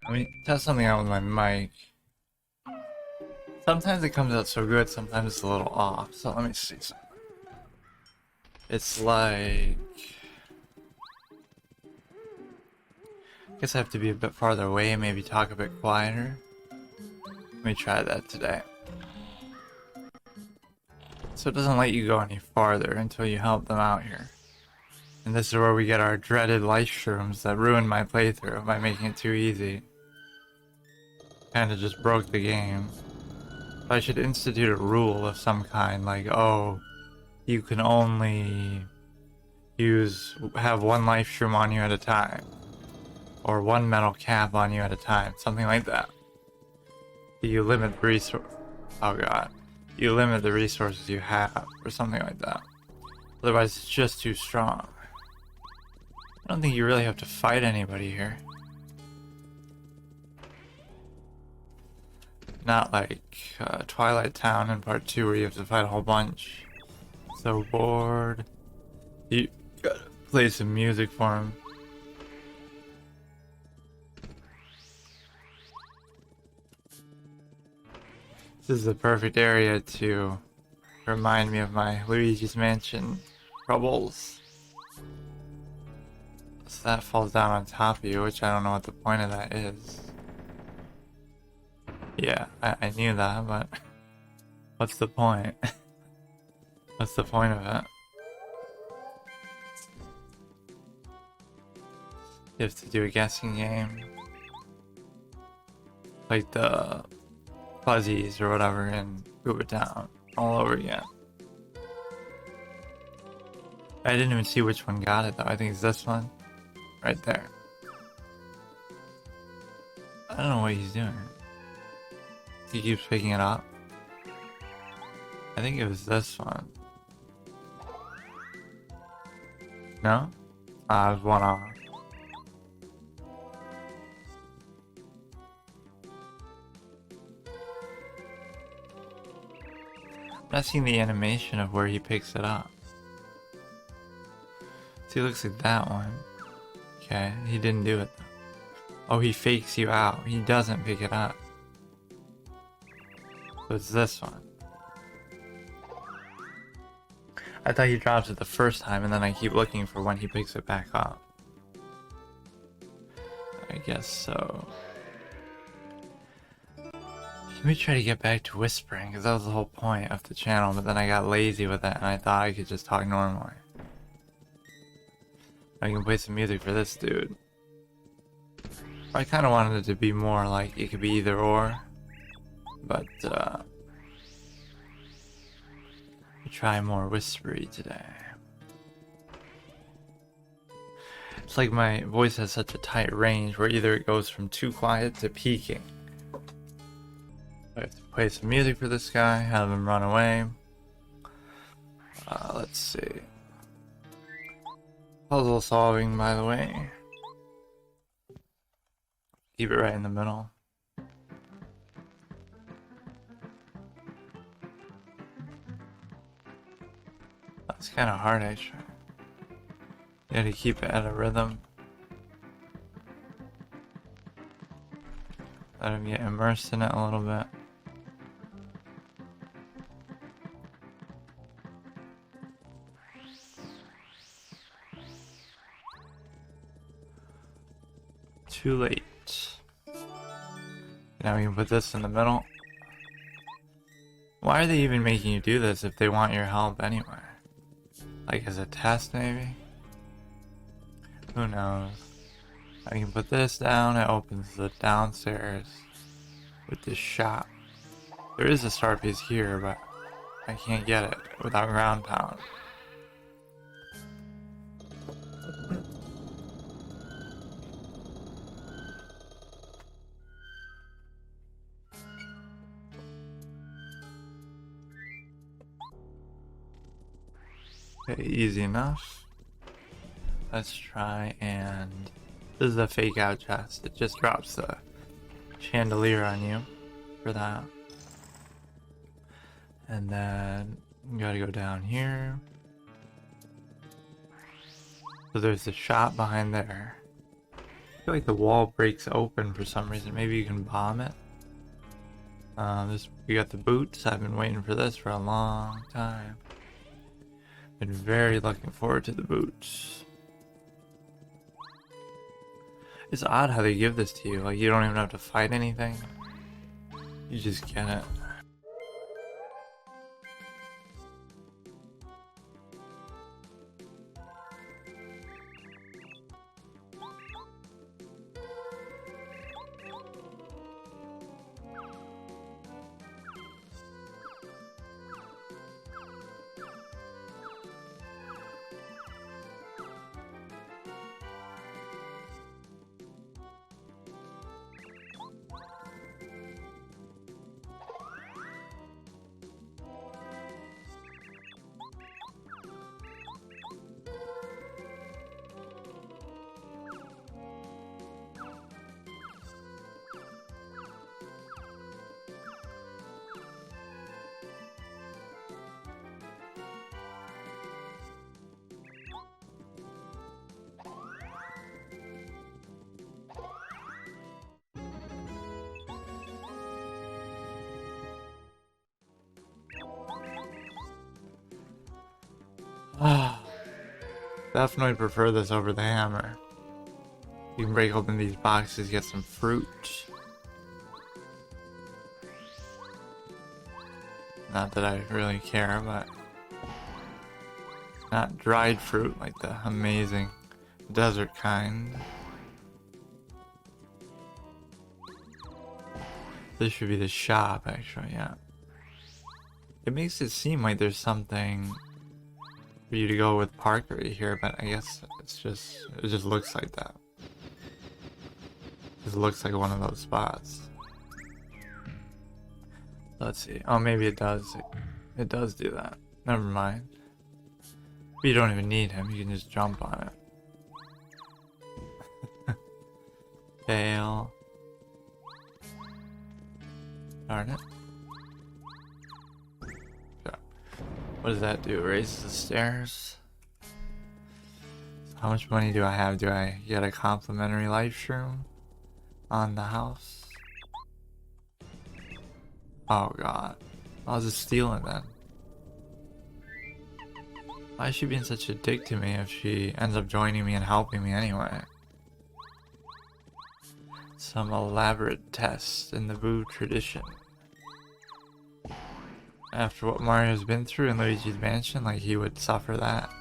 Let me test something out with my mic. Sometimes it comes out so good, sometimes it's a little off. So let me see. It's like... I guess I have to be a bit farther away and maybe talk a bit quieter. Let me try that today. So it doesn't let you go any farther until you help them out here. And this is where we get our dreaded life shrooms that ruined my playthrough by making it too easy. Kinda just broke the game. So I should institute a rule of some kind, like, oh, you can only have one life shroom on you at a time. Or one metal cap on you at a time, something like that. You limit the resource. Oh god. You limit the resources you have, or something like that. Otherwise, it's just too strong. I don't think you really have to fight anybody here. Not like Twilight Town in Part 2 where you have to fight a whole bunch. So bored. You gotta play some music for him. This is the perfect area to remind me of my Luigi's Mansion troubles. So that falls down on top of you, which I don't know what the point of that is. Yeah, I knew that, but what's the point? What's the point of it? You have to do a guessing game. Like the fuzzies or whatever in Goober Town all over again. I didn't even see which one got it though. I think it's this one. Right there. I don't know what he's doing. He keeps picking it up. I think it was this one. No? Ah, it was one off. I'm not seeing the animation of where he picks it up. See, it looks like that one. Okay, he didn't do it though. Oh, he fakes you out. He doesn't pick it up. So it's this one. I thought he drops it the first time and then I keep looking for when he picks it back up. I guess so. Let me try to get back to whispering, because that was the whole point of the channel, but then I got lazy with it and I thought I could just talk normally. I can play some music for this dude. I kind of wanted it to be more like it could be either or, but try more whispery today. It's like my voice has such a tight range where either it goes from too quiet to peaking. I have to play some music for this guy, have him run away. Let's see. Puzzle solving, by the way. Keep it right in the middle. That's kind of hard, actually. You gotta keep it at a rhythm. Let him get immersed in it a little bit. Too late. Now we can put this in the middle. Why are they even making you do this if they want your help anyway? Like as a test, maybe? Who knows? I can put this down, it opens the downstairs with this shop. There is a star piece here, but I can't get it without ground pound. Okay, easy enough. Let's try and... This is a fake out chest. It just drops the chandelier on you for that. And then you gotta go down here. So there's the shop behind there. feel like the wall breaks open for some reason. Maybe you can bomb it. We got the boots. I've been waiting for this for a long time. Been very looking forward to the boots. It's odd how they give this to you. Like, you don't even have to fight anything. You just get it. Definitely prefer this over the hammer. You can break open these boxes, get some fruit. Not that I really care, but not dried fruit like the amazing desert kind. This should be the shop, actually, yeah. It makes it seem like there's something for you to go with Parker right here, but I guess it just looks like that. It just looks like one of those spots. Let's see. Oh, maybe it does. It does do that. Never mind. But you don't even need him. You can just jump on it. Fail. Darn it. What does that do? Raises the stairs? How much money do I have? Do I get a complimentary life shroom on the house? Oh god. I'll just steal it then. Why is she being such a dick to me if she ends up joining me and helping me anyway? Some elaborate test in the Boo tradition. After what Mario's been through in Luigi's Mansion, like he would suffer that.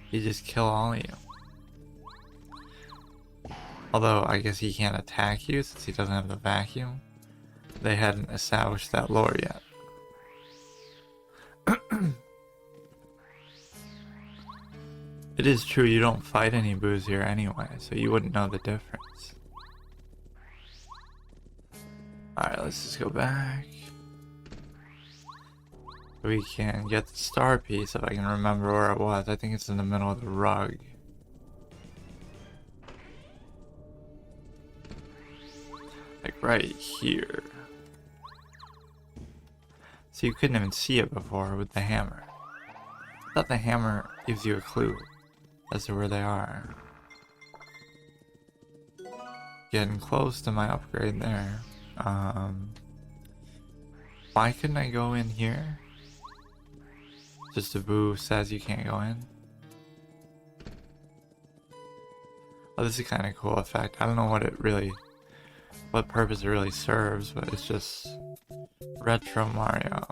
He'd just kill all of you. Although, I guess he can't attack you since he doesn't have the vacuum. They hadn't established that lore yet. It is true you don't fight any Boos here anyway, so you wouldn't know the difference. Alright, let's just go back. We can get the star piece if I can remember where it was. I think it's in the middle of the rug. Like right here. So you couldn't even see it before with the hammer. I thought the hammer gives you a clue as to where they are. Getting close to my upgrade there. Why couldn't I go in here? Just a Boo says you can't go in. Oh, this is kind of cool effect. I don't know what purpose it really serves, but it's just retro Mario.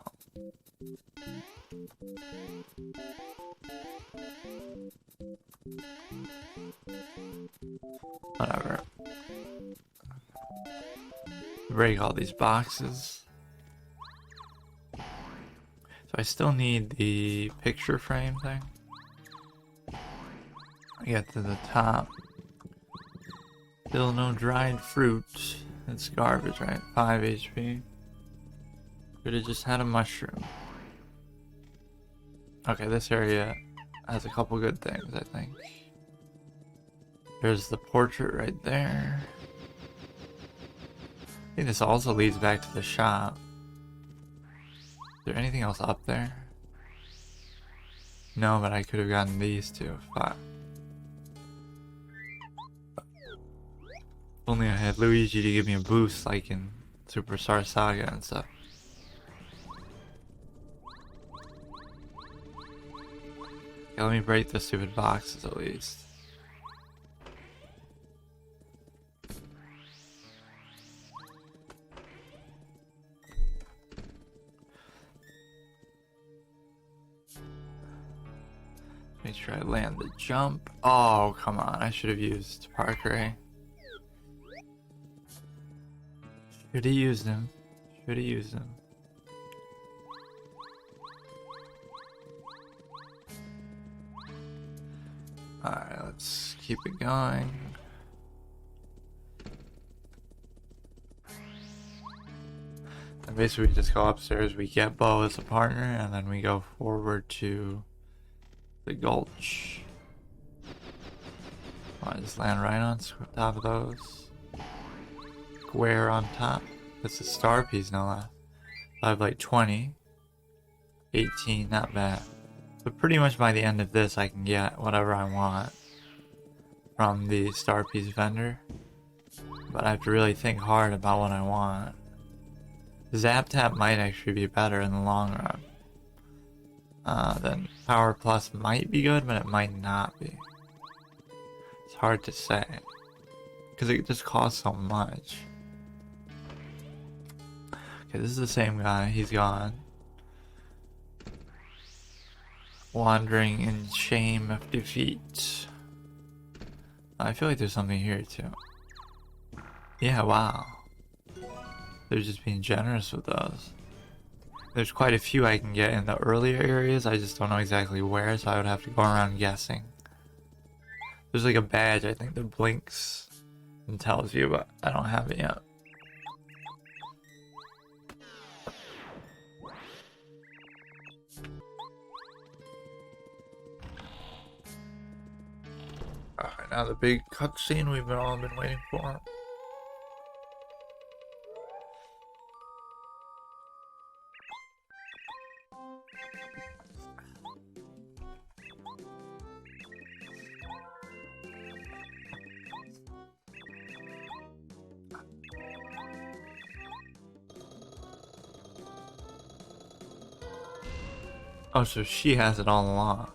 Whatever. Break all these boxes. So I still need the picture frame thing. I get to the top. Still no dried fruit. It's garbage, right? 5 HP. Could have just had a mushroom. Okay, this area has a couple good things, I think. There's the portrait right there. I think this also leads back to the shop. Is there anything else up there? No, but I could have gotten these two. Fuck. only I had Luigi to give me a boost like in Superstar Saga and stuff. Okay, let me break the stupid boxes at least. Make sure I land the jump. Oh, come on. I should have used Parker. Should have used him. Should have used him. Alright, let's keep it going. And basically we just go upstairs, we get Bo as a partner, and then we go forward to the gulch. I just land right on top of those. Square on top. That's a star piece, no less. I have like 20. 18, not bad. So pretty much by the end of this I can get whatever I want from the star piece vendor. But I have to really think hard about what I want. Zap Tap might actually be better in the long run. Then Power Plus might be good, but it might not be. It's hard to say. Because it just costs so much. Okay, this is the same guy. He's gone. Wandering in shame of defeat. I feel like there's something here too. Yeah, wow. They're just being generous with those. There's quite a few I can get in the earlier areas. I just don't know exactly where, so I would have to go around guessing. There's like a badge, I think, that blinks and tells you, but I don't have it yet. Alright, now the big cutscene we've all been waiting for. Oh, so she has it all along.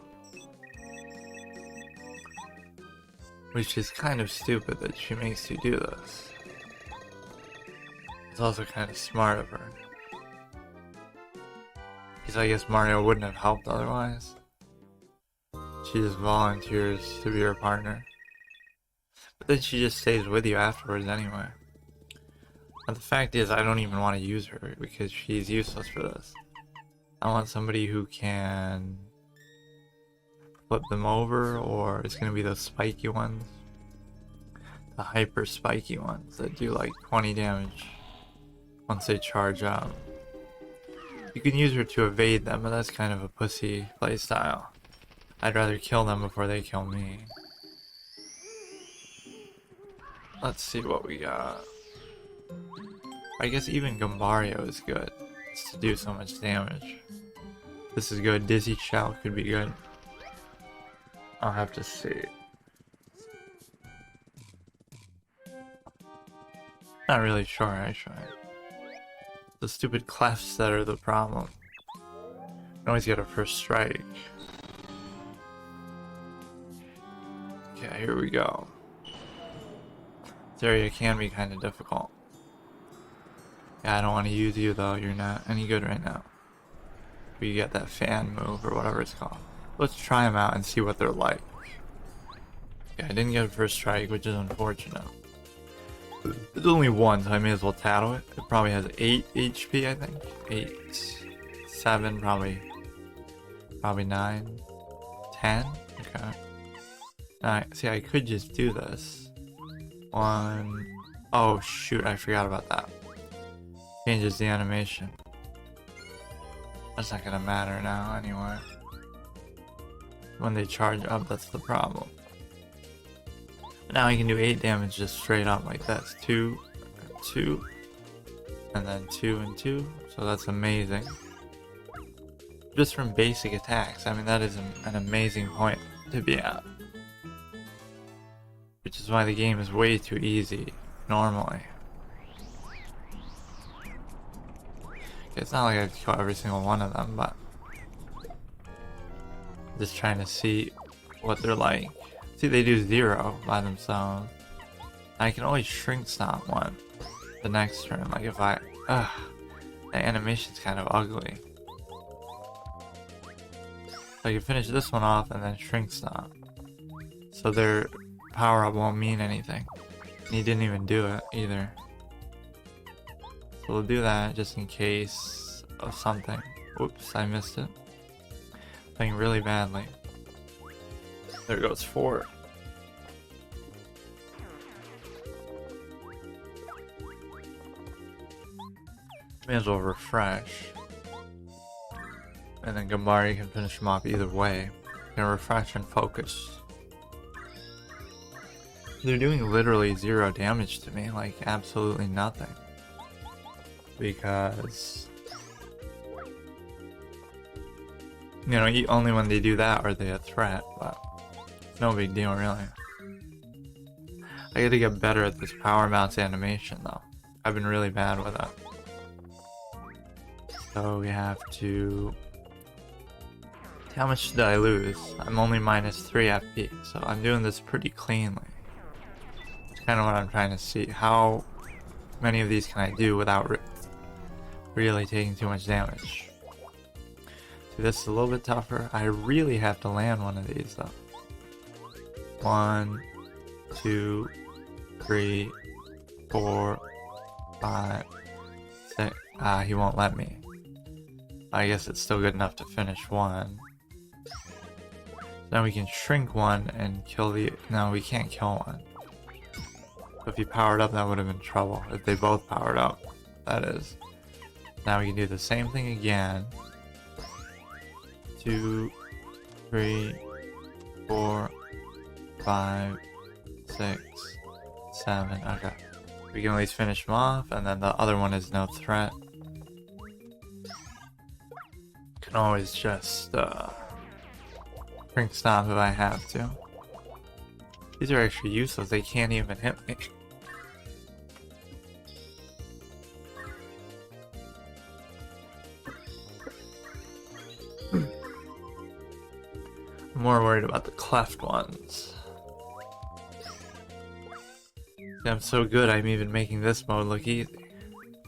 Which is kind of stupid that she makes you do this. It's also kind of smart of her. Because I guess Mario wouldn't have helped otherwise. She just volunteers to be her partner. But then she just stays with you afterwards anyway. But the fact is, I don't even want to use her because she's useless for this. I want somebody who can flip them over, or it's going to be those spiky ones. The hyper spiky ones that do like 20 damage once they charge up. You can use her to evade them, but that's kind of a pussy playstyle. I'd rather kill them before they kill me. Let's see what we got. I guess even Gumbario is good. It's to do so much damage. This is good. Dizzy Shell could be good. I'll have to see. Not really sure actually. The stupid clefts that are the problem. You always get a first strike. Okay, here we go. This area can be kind of difficult. Yeah, I don't want to use you though, you're not any good right now. But you get that fan move or whatever it's called. Let's try them out and see what they're like. Yeah, I didn't get a first strike, which is unfortunate. There's only one, so I may as well tattle it. It probably has 8 HP, I think. 8, 7, probably 9, 10. Okay. Alright, see, I could just do this. 1. Oh, shoot, I forgot about that. Changes the animation. That's not gonna matter now, anyway. When they charge up, that's the problem. But now I can do 8 damage just straight up like this. 2, 2, and then 2 and 2. So that's amazing. Just from basic attacks. I mean, that is an amazing point to be at. Which is why the game is way too easy. normally. It's not like I have to kill every single one of them, but just trying to see what they're like. See, they do 0 by themselves. I can always shrink stomp one the next turn. Like if I, the animation's kind of ugly. So I can finish this one off and then shrink stomp. So their power up won't mean anything. And he didn't even do it either. So we'll do that just in case of something. Whoops, I missed it. Playing really badly. There goes 4. May as well refresh. And then Gambari can finish him off either way. Can refresh and focus. They're doing literally 0 damage to me, like absolutely nothing. Because, you know, only when they do that are they a threat, but no big deal really. I gotta get better at this power bounce animation though. I've been really bad with it. So we have to... How much did I lose? I'm only minus 3 FP, so I'm doing this pretty cleanly. It's kind of what I'm trying to see. How many of these can I do without really taking too much damage? See, this is a little bit tougher. I really have to land one of these though. 1, 2, 3, 4, 5, 6. He won't let me. I guess it's still good enough to finish one. Then we can shrink one and kill the... No, we can't kill one. If he powered up, that would have been trouble. If they both powered up, that is. Now we can do the same thing again. 2, 3, 4, 5, 6, 7. Okay. We can at least finish him off, and then the other one is no threat. Can always just shrink stomp if I have to. These are actually useless, they can't even hit me. I'm more worried about the cleft ones. See, I'm so good I'm even making this mode look easy.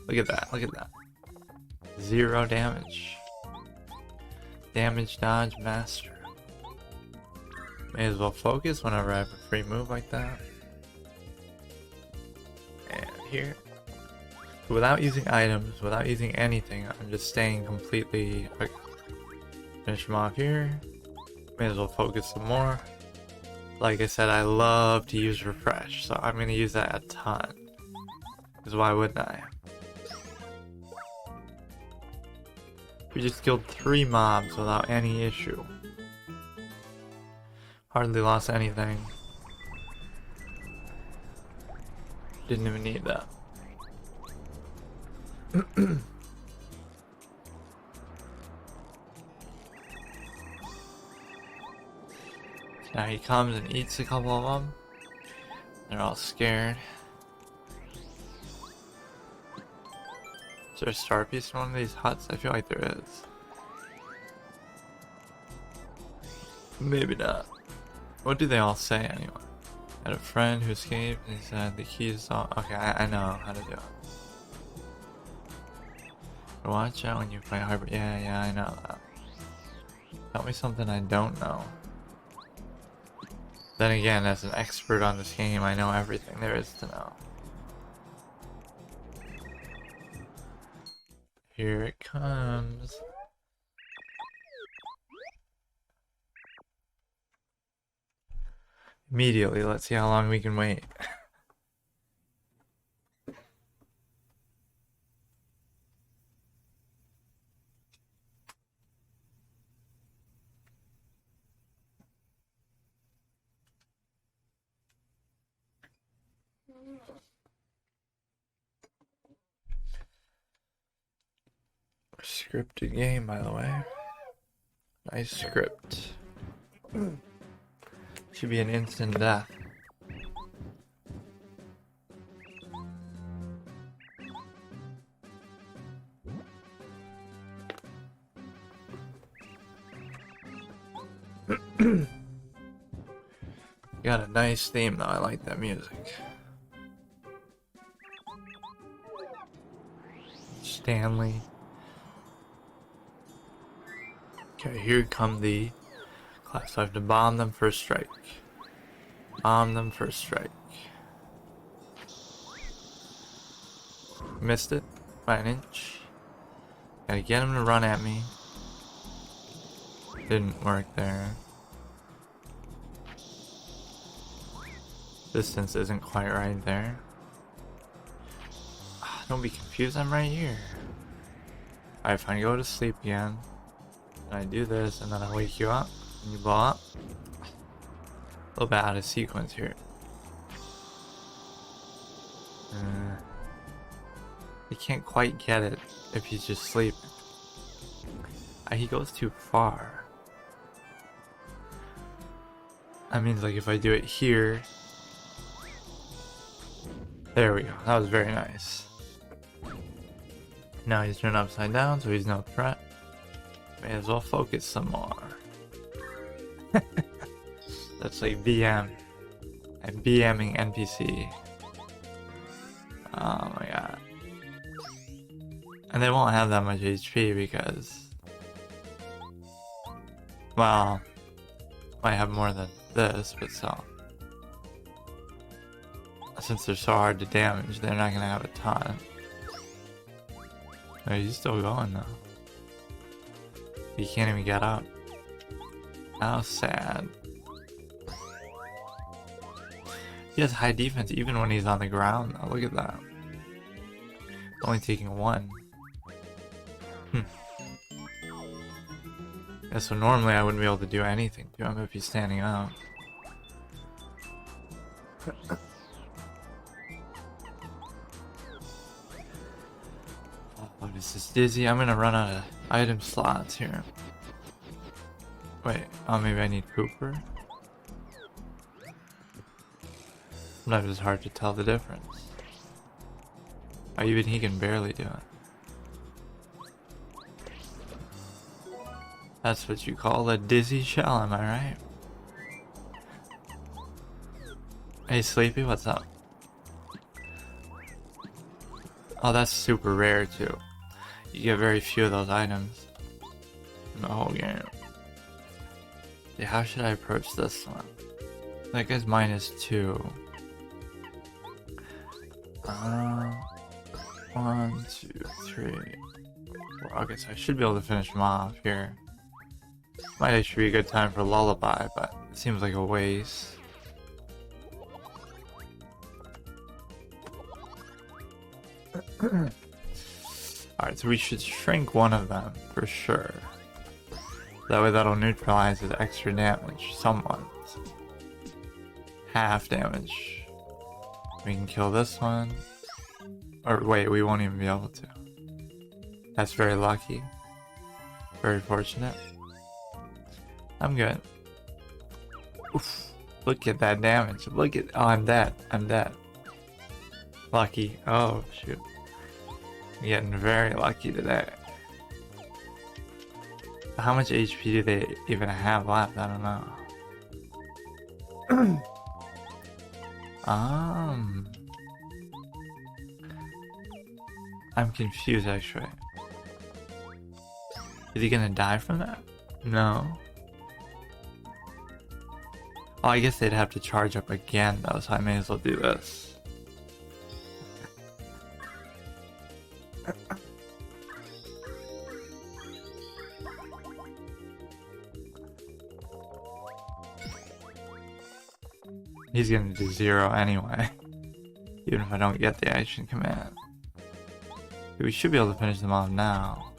Look at that, look at that. 0 damage. Damage dodge master. May as well focus whenever I have a free move like that. And here. Without using items, without using anything, I'm just staying completely... Okay. Finish him off here. May as well focus some more. Like I said, I love to use refresh, so I'm going to use that a ton. Because why wouldn't I? We just killed 3 mobs without any issue. Hardly lost anything. Didn't even need that. Now he comes and eats a couple of them. They're all scared. Is there a star piece in one of these huts? I feel like there is. Maybe not. What do they all say anyway? I had a friend who escaped and he said the keys all... Okay, I know how to do it. Watch out when you play hybrid. Yeah, I know that. Tell me something I don't know. Then again, as an expert on this game, I know everything there is to know. Here it comes. Immediately, let's see how long we can wait. Scripted game, by the way. Nice script. Should be an instant death. Got a nice theme though, I like that music. Stanley. Okay, here come the class. So I have to bomb them first strike. Bomb them first strike. Missed it by an inch. Gotta get him to run at me. Didn't work there. Distance isn't quite right there. Don't be confused, I'm right here. Alright, fine, go to sleep again. And I do this, and then I wake you up, and you blow up. A little bit out of sequence here. You can't quite get it if he's just sleeping. He goes too far. That means like if I do it here. There we go, that was very nice. Now he's turned upside down, so he's no threat. May as well focus some more. That's like BM. I'm BMing NPC. Oh my god. And they won't have that much HP because... well... might have more than this, but so... since they're so hard to damage, they're not gonna have a ton. Oh, he's still going though. He can't even get up. How sad. He has high defense even when he's on the ground though. Look at that. Only taking one. Yeah, so normally I wouldn't be able to do anything to him if he's standing up. Oh, this is dizzy. I'm gonna run out of item slots here. Wait, oh, maybe I need Cooper? Sometimes it's hard to tell the difference. Oh, even he can barely do it. That's what you call a dizzy shell, am I right? Hey Sleepy, what's up? Oh, that's super rare too. You get very few of those items in the whole game. Yeah, how should I approach this one? That guy's -2. 1, 2, 3, 4. Okay, so I should be able to finish him off here. Might actually be a good time for Lullaby, but it seems like a waste. Alright, so we should shrink one of them for sure. That way that'll neutralize his extra damage somewhat. Half damage. We can kill this one. Or wait, we won't even be able to. That's very lucky. Very fortunate. I'm good. Oof. Look at that damage. Look at... oh, I'm dead. I'm dead. Lucky. Oh, shoot. I'm getting very lucky today. How much HP do they even have left? I don't know. I'm confused actually. Is he gonna die from that? No. Oh, I guess they'd have to charge up again though, so I may as well do this. He's gonna do 0 anyway, even if I don't get the action command. We should be able to finish them off now.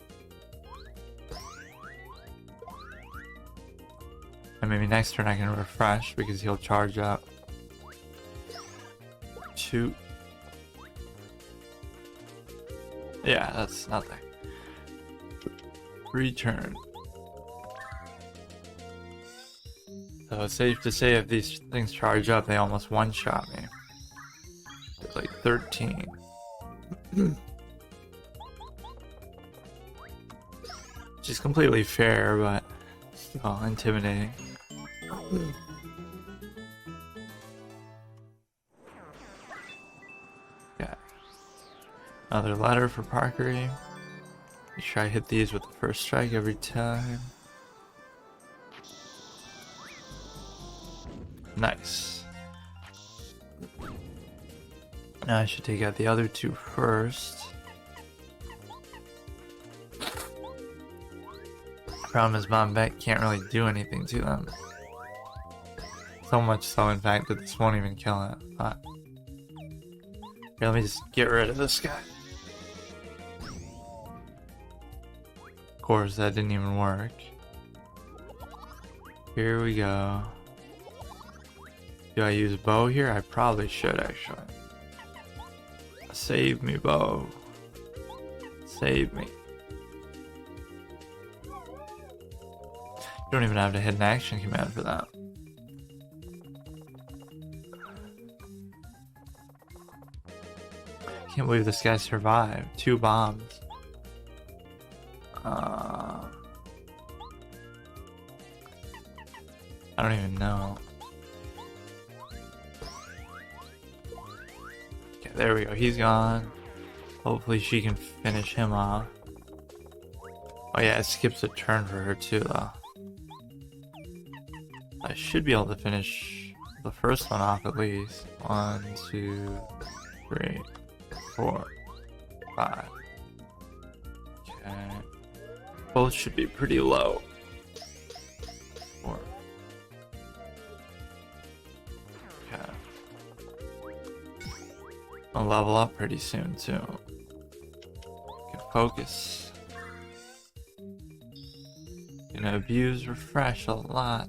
And maybe next turn I can refresh because he'll charge up. Shoot. Yeah, that's nothing. Return. So it's safe to say if these things charge up, they almost one-shot me. It's like 13. Which is completely fair, but still intimidating. Okay. Another letter for Parkery. Make sure I hit these with the first strike every time. Nice. Now I should take out the other two first. Problem is Bombette can't really do anything to them. So much so, in fact, that this won't even kill it. But here, let me just get rid of this guy. Of course, that didn't even work. Here we go. Do I use bow here? I probably should, actually. Save me, bow. Save me. You don't even have to hit an action command for that. Can't believe this guy survived. 2 bombs. I don't even know. Okay, there we go. He's gone. Hopefully she can finish him off. Oh yeah, it skips a turn for her too, though. I should be able to finish the first one off at least. 1, 2, 3, 4, 5. Okay. Both should be pretty low. 4. Okay. I'll level up pretty soon too. Can focus. Gonna abuse refresh a lot.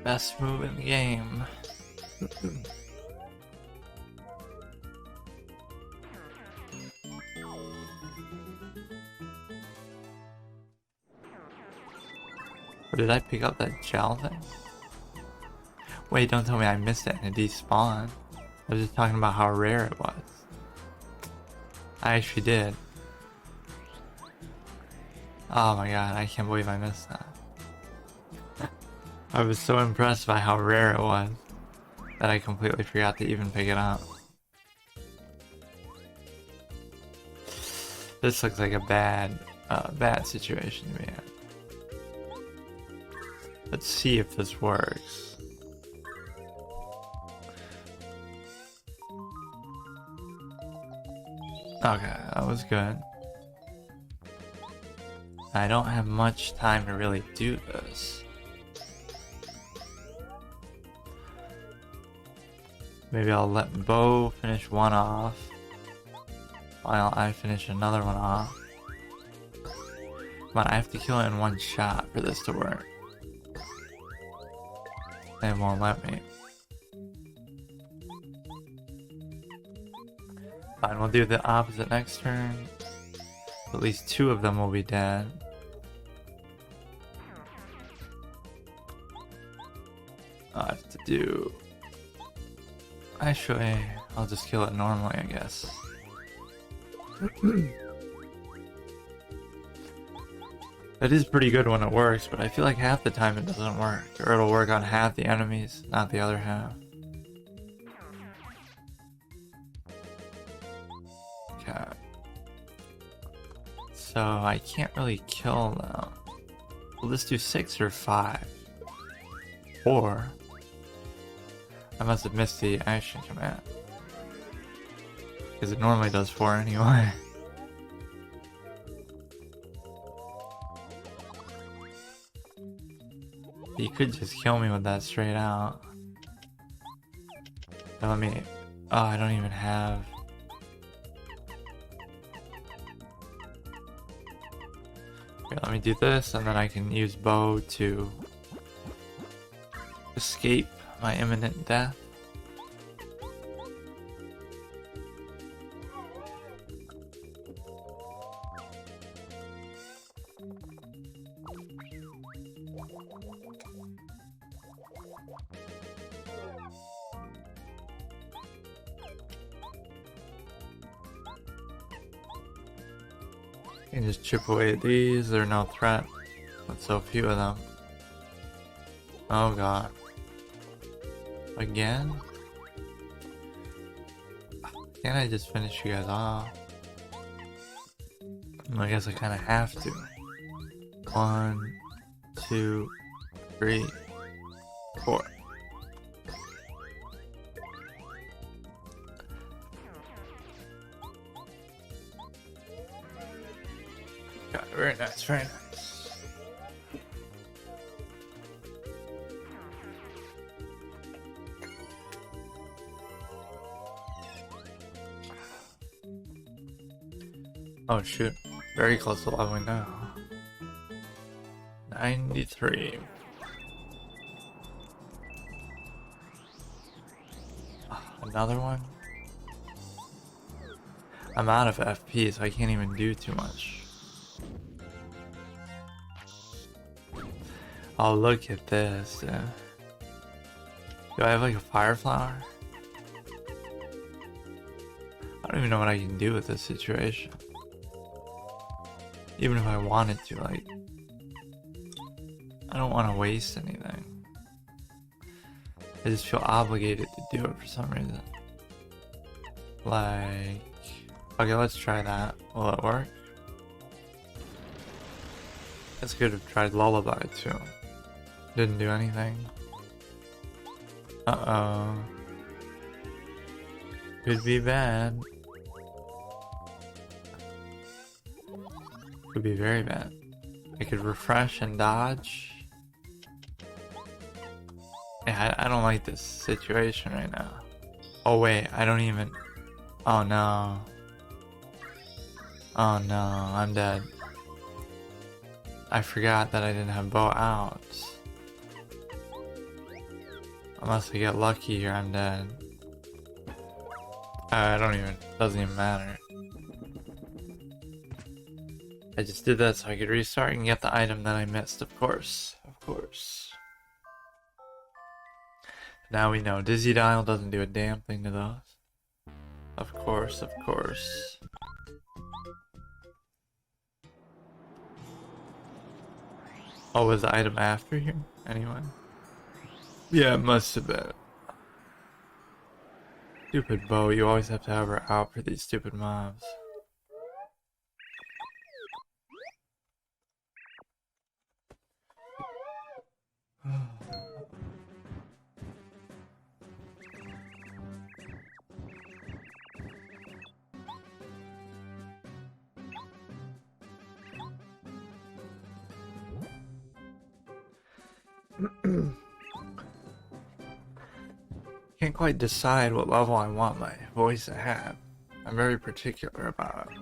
Best move in the game. Or did I pick up that gel thing? Wait, don't tell me I missed it and it despawned. I was just talking about how rare it was. I actually did. Oh my god, I can't believe I missed that. I was so impressed by how rare it was that I completely forgot to even pick it up. This looks like a bad situation to be in. Let's see if this works. Okay, that was good. I don't have much time to really do this. Maybe I'll let Bo finish one off while I finish another one off. Come on, I have to kill it in one shot for this to work. They won't let me. Fine, we'll do the opposite next turn. At least 2 of them will be dead. I have to do... Actually, I'll just kill it normally, I guess. That is pretty good when it works, but I feel like half the time it doesn't work. Or it'll work on half the enemies, not the other half. Okay. So I can't really kill them. Will this do 6 or 5? 4? I must have missed the action command. Because it normally does 4 anyway. You could just kill me with that straight out. Now let me... Oh, I don't even have... Okay, let me do this, and then I can use bow to escape my imminent death. And just chip away at these, they're no threat with so few of them. Oh god. Again? Can't I just finish you guys off? I guess I kind of have to. 1, 2, 3, 4. Got it. Very nice, very nice. Oh shoot. Very close to leveling now. 93. Another one? I'm out of FP, so I can't even do too much. Oh, look at this. Do I have like a fire flower? I don't even know what I can do with this situation. Even if I wanted to, like, I don't want to waste anything. I just feel obligated to do it for some reason. Like, okay, let's try that. Will it work? It's good to have tried Lullaby too. Didn't do anything. Uh-oh. Could be bad. Could be very bad. I could refresh and dodge. Yeah, I don't like this situation right now. Oh wait, I don't even... Oh no. Oh no, I'm dead. I forgot that I didn't have bow out. Unless I get lucky here, I'm dead. I don't even... Doesn't even matter. I just did that so I could restart and get the item that I missed, of course. Of course. Now we know Dizzy Dial doesn't do a damn thing to those. Of course, of course. Oh, was the item after here? Anyway. Yeah, it must have been. Stupid bow, you always have to have her out for these stupid mobs. Can't quite decide what level I want my voice to have. I'm very particular about it.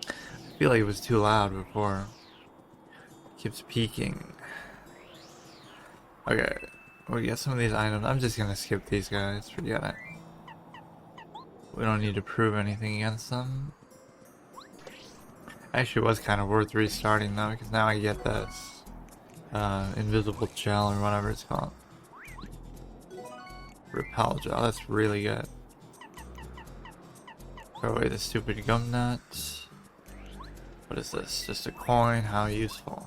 I feel like it was too loud before. It keeps peaking. Okay, we get some of these items. I'm just gonna skip these guys, forget it. We don't need to prove anything against them. Actually, it was kind of worth restarting though, because now I get this invisible gel or whatever it's called. Repel gel, that's really good. Throw away the stupid gum nuts. What is this? Just a coin? How useful.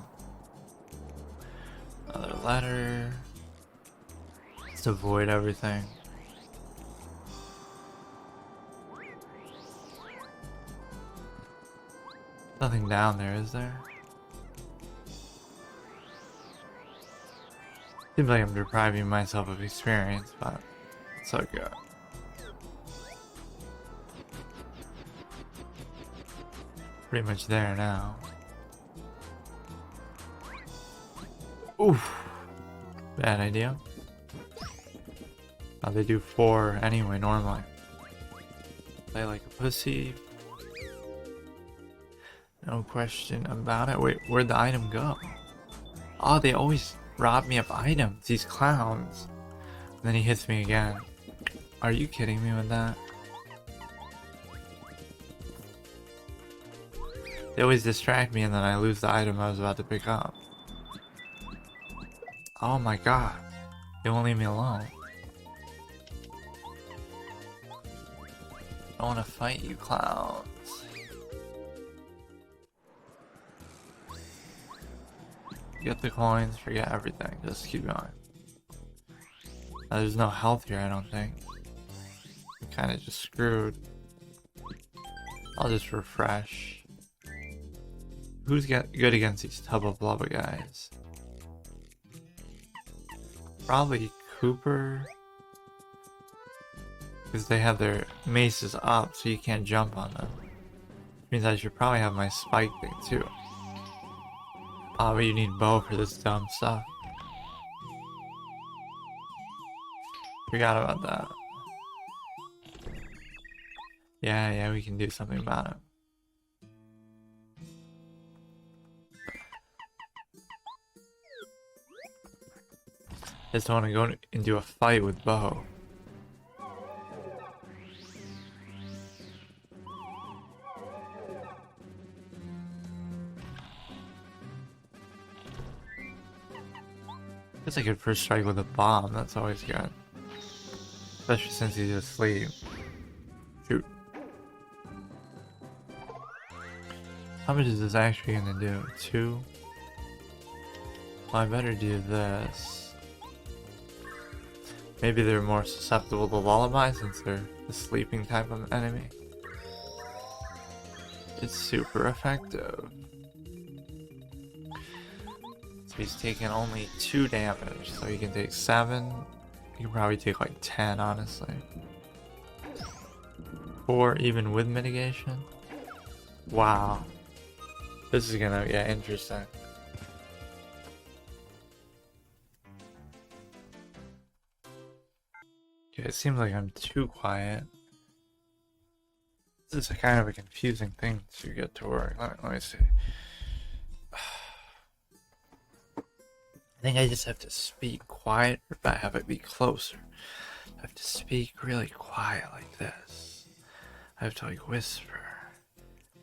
Another letter. Let's avoid everything. Nothing down there, is there? Seems like I'm depriving myself of experience, but it's okay. Pretty much there now. Oof. Bad idea. They do 4 anyway, normally. Play like a pussy. No question about it. Wait, where'd the item go? Oh, they always rob me of items, these clowns. And then he hits me again. Are you kidding me with that? They always distract me and then I lose the item I was about to pick up. Oh my god. They won't leave me alone. I want to fight you clowns. Get the coins, forget everything. Just keep going. There's no health here, I don't think. I'm kind of just screwed. I'll just refresh. Who's good against these Tub of Lava guys? Probably Cooper. Because they have their maces up, so you can't jump on them. Which means I should probably have my spike thing too. Oh, but you need bow for this dumb stuff. Forgot about that. Yeah, we can do something about it. I just don't want to go into a fight with Bo. Guess I could first strike with a bomb, that's always good. Especially since he's asleep. Shoot. How much is this actually gonna do? 2? Well, I better do this. Maybe they're more susceptible to lullaby since they're the sleeping type of enemy. It's super effective. So he's taking only 2 damage, so he can take 7. He can probably take like 10, honestly. 4 even with mitigation. Wow. This is gonna get interesting. Okay, it seems like I'm too quiet. This is kind of a confusing thing to get to work. Let me see. I think I just have to speak quiet, or I have it be closer. I have to speak really quiet like this. I have to like whisper.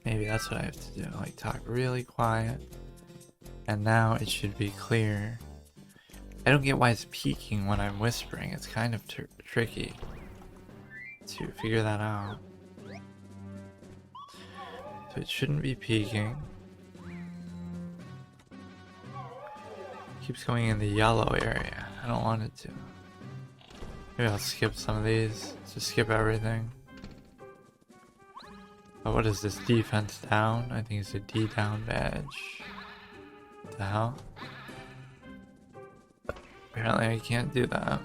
Maybe that's what I have to do, like talk really quiet. And now it should be clear. I don't get why it's peaking when I'm whispering. It's kind of tricky to figure that out. So it shouldn't be peaking. Keeps going in the yellow area. I don't want it to. Maybe I'll skip some of these. Just skip everything. Oh, what is this? Defense down? I think it's a D down badge. What the hell? Apparently I can't do that.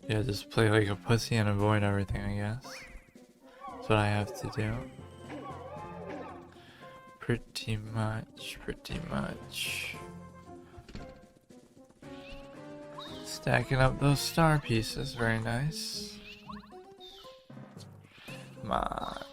Yeah, just play like a pussy and avoid everything, I guess. That's what I have to do. Pretty much. Stacking up those star pieces, very nice. Come on.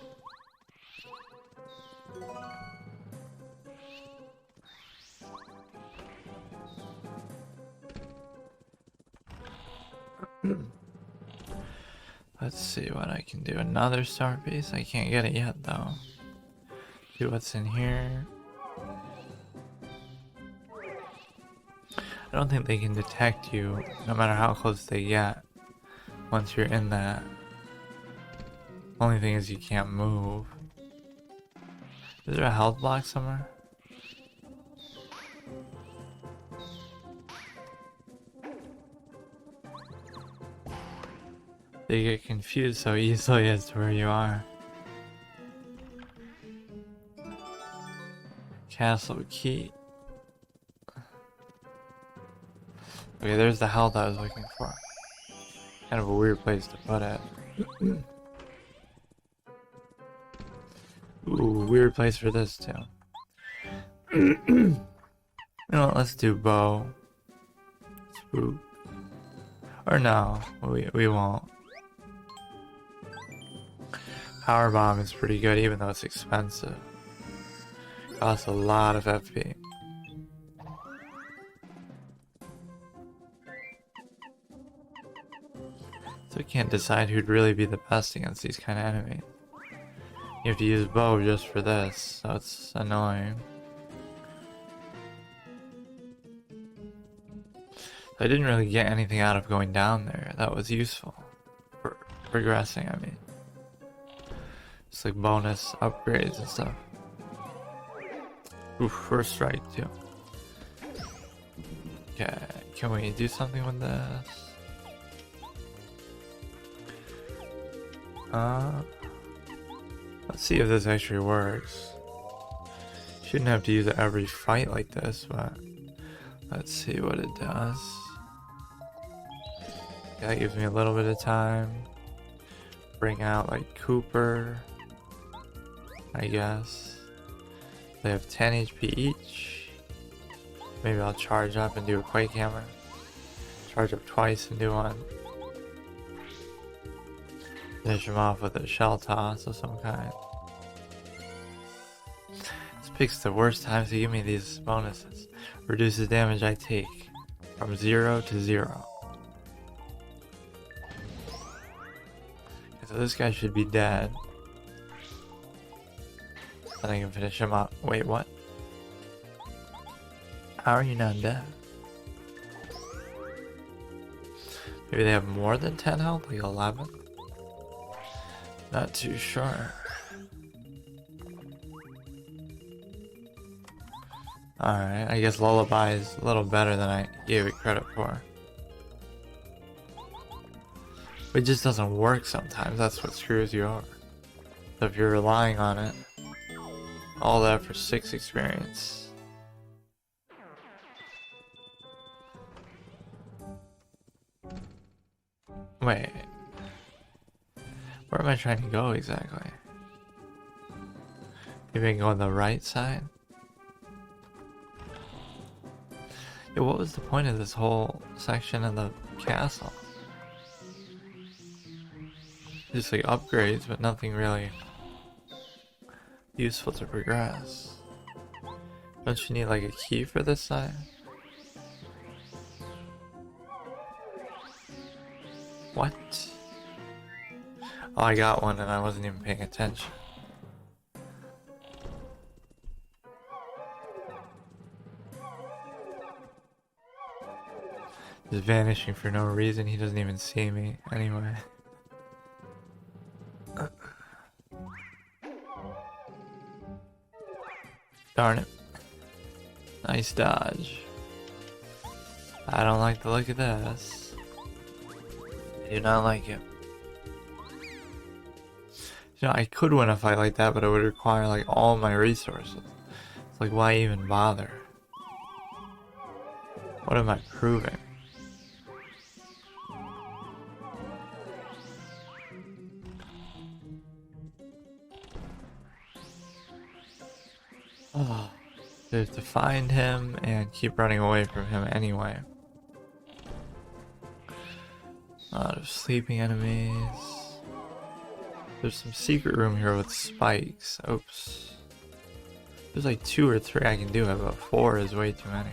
Let's see what I can do. Another star piece? I can't get it yet though. See what's in here. I don't think they can detect you no matter how close they get once you're in that. Only thing is you can't move. Is there a health block somewhere? They get confused so easily as to where you are. Castle key. Okay, there's the health I was looking for. Kind of a weird place to put it. Ooh, weird place for this too. You know what, let's do bow. Swoop. Or no, we won't. Power bomb is pretty good even though it's expensive. Costs a lot of FP. So we can't decide who'd really be the best against these kind of enemies. You have to use bow just for this, so it's annoying. So I didn't really get anything out of going down there that was useful for progressing, I mean. Just like bonus upgrades and stuff. Ooh, first strike too. Okay, can we do something with this? Let's see if this actually works. Shouldn't have to use it every fight like this, but let's see what it does. Yeah, that gives me a little bit of time. Bring out like Cooper, I guess. They have 10 HP each. Maybe I'll charge up and do a Quake Hammer. Charge up twice and do one. Finish him off with a Shell Toss of some kind. This picks the worst times to give me these bonuses. Reduces damage I take from 0 to 0. So this guy should be dead. Then I can finish him up. Wait, what? How are you not dead? Maybe they have more than 10 health, like 11? Not too sure. Alright, I guess Lullaby is a little better than I gave it credit for. It just doesn't work sometimes, that's what screws you over. So if you're relying on it, all that for 6 experience. Wait. Where am I trying to go exactly? Maybe I can go on the right side? Yeah, what was the point of this whole section of the castle? Just like upgrades, but nothing really useful to progress. Don't you need like a key for this side? What? Oh, I got one and I wasn't even paying attention. Just vanishing for no reason, he doesn't even see me anyway. Darn it. Nice dodge. I don't like the look of this. I do not like it. You know, I could win a fight like that, but it would require like all my resources. It's like, why even bother? What am I proving? Oh, there's to find him and keep running away from him anyway. A lot of sleeping enemies. There's some secret room here with spikes. Oops. There's like 2 or 3 I can do it, but 4 is way too many.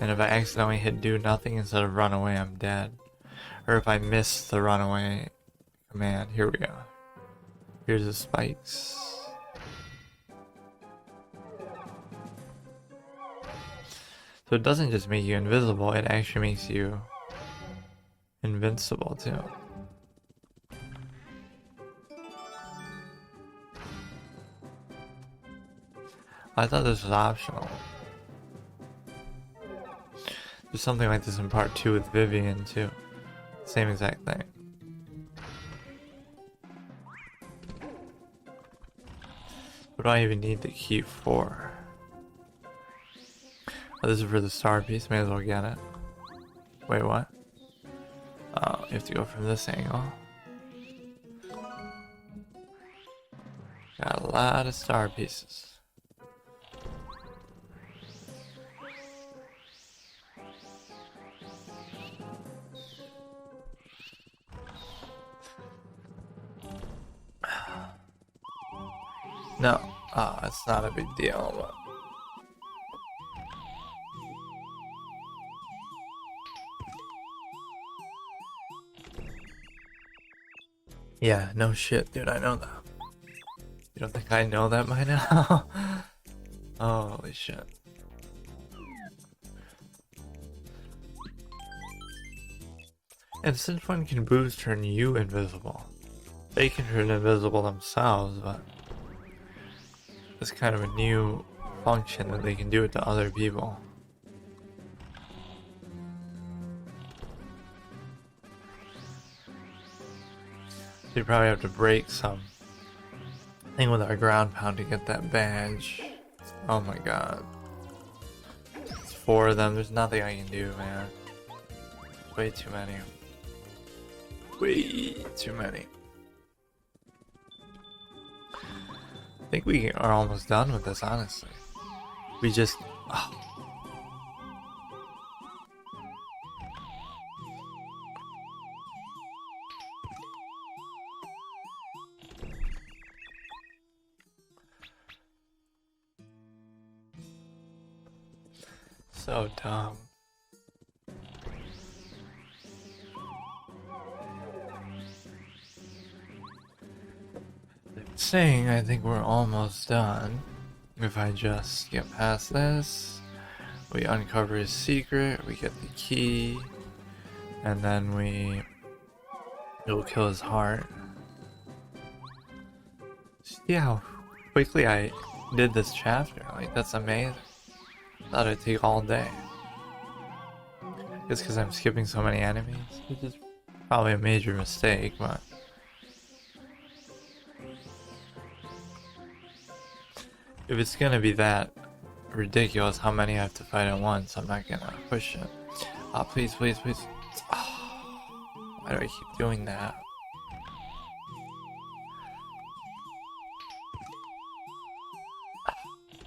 And if I accidentally hit do nothing instead of run away, I'm dead. Or if I miss the runaway command. Here we go. Here's the spikes. So it doesn't just make you invisible, it actually makes you invincible too. I thought this was optional. There's something like this in part 2 with Vivian too. Same exact thing. What do I even need the key for? Oh, this is for the star piece, may as well get it. Wait, what? Oh, you have to go from this angle. Got a lot of star pieces. No, it's not a big deal, but... Yeah, no shit, dude, I know that. You don't think I know that by now? Holy shit. And since when can boos turn you invisible? They can turn invisible themselves, but... It's kind of a new function that they can do it to other people. So you probably have to break some thing with our ground pound to get that badge. Oh my god. It's 4 of them, there's nothing I can do, man. Way too many. Way too many. I think we are almost done with this, honestly. We just... Oh. So dumb. Saying I think we're almost done. If I just get past this, we uncover his secret, we get the key, and then it'll kill his heart. See how quickly I did this chapter, like that's amazing. Thought it'd take all day. It's because I'm skipping so many enemies, which is probably a major mistake, but if it's gonna be that ridiculous how many I have to fight at once, I'm not gonna push it. Oh, please, please, please. Oh, why do I keep doing that?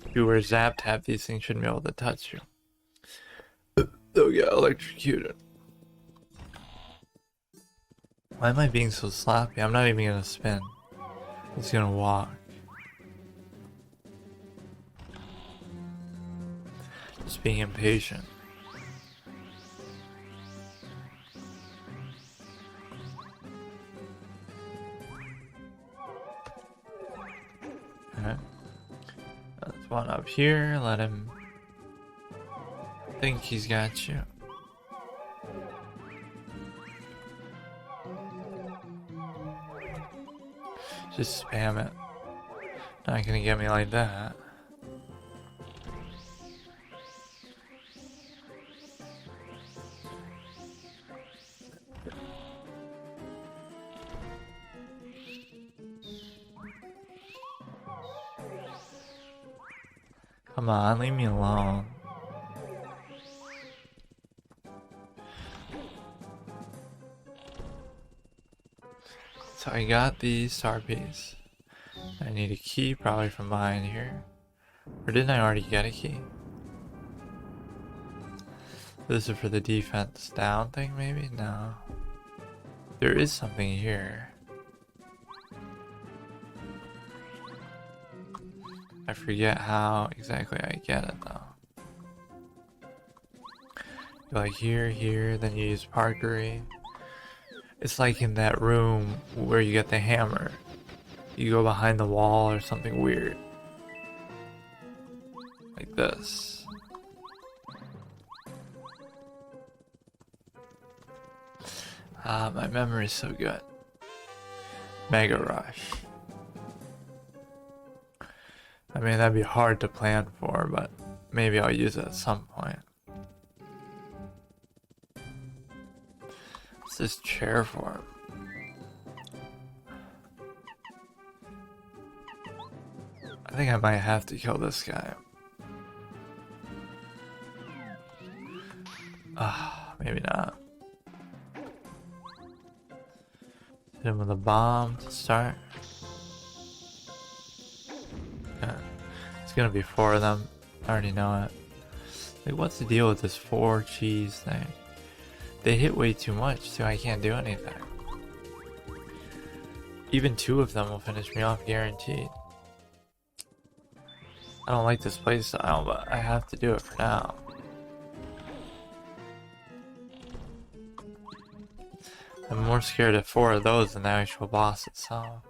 If you were zap tap, these things shouldn't be able to touch you. They'll get electrocuted. Why am I being so sloppy? I'm not even gonna spin. I'm just gonna walk. Just being impatient. Okay. There's one up here. Let him think he's got you. Just spam it. Not gonna get me like that. Come on, leave me alone. So I got the star piece. I need a key, probably from behind here. Or didn't I already get a key? This is for the defense down thing, maybe? No. There is something here. I forget how exactly I get it though. You're like here, then you use Parkery. It's like in that room where you get the hammer. You go behind the wall or something weird. Like this. Ah, my memory is so good. Mega Rush. I mean, that'd be hard to plan for, but maybe I'll use it at some point. What's this chair for? I think I might have to kill this guy. Maybe not. Hit him with a bomb to start. Yeah. It's gonna be 4 of them. I already know it. Like, what's the deal with this 4 cheese thing? They hit way too much, so I can't do anything. Even 2 of them will finish me off, guaranteed. I don't like this playstyle, but I have to do it for now. I'm more scared of 4 of those than the actual boss itself.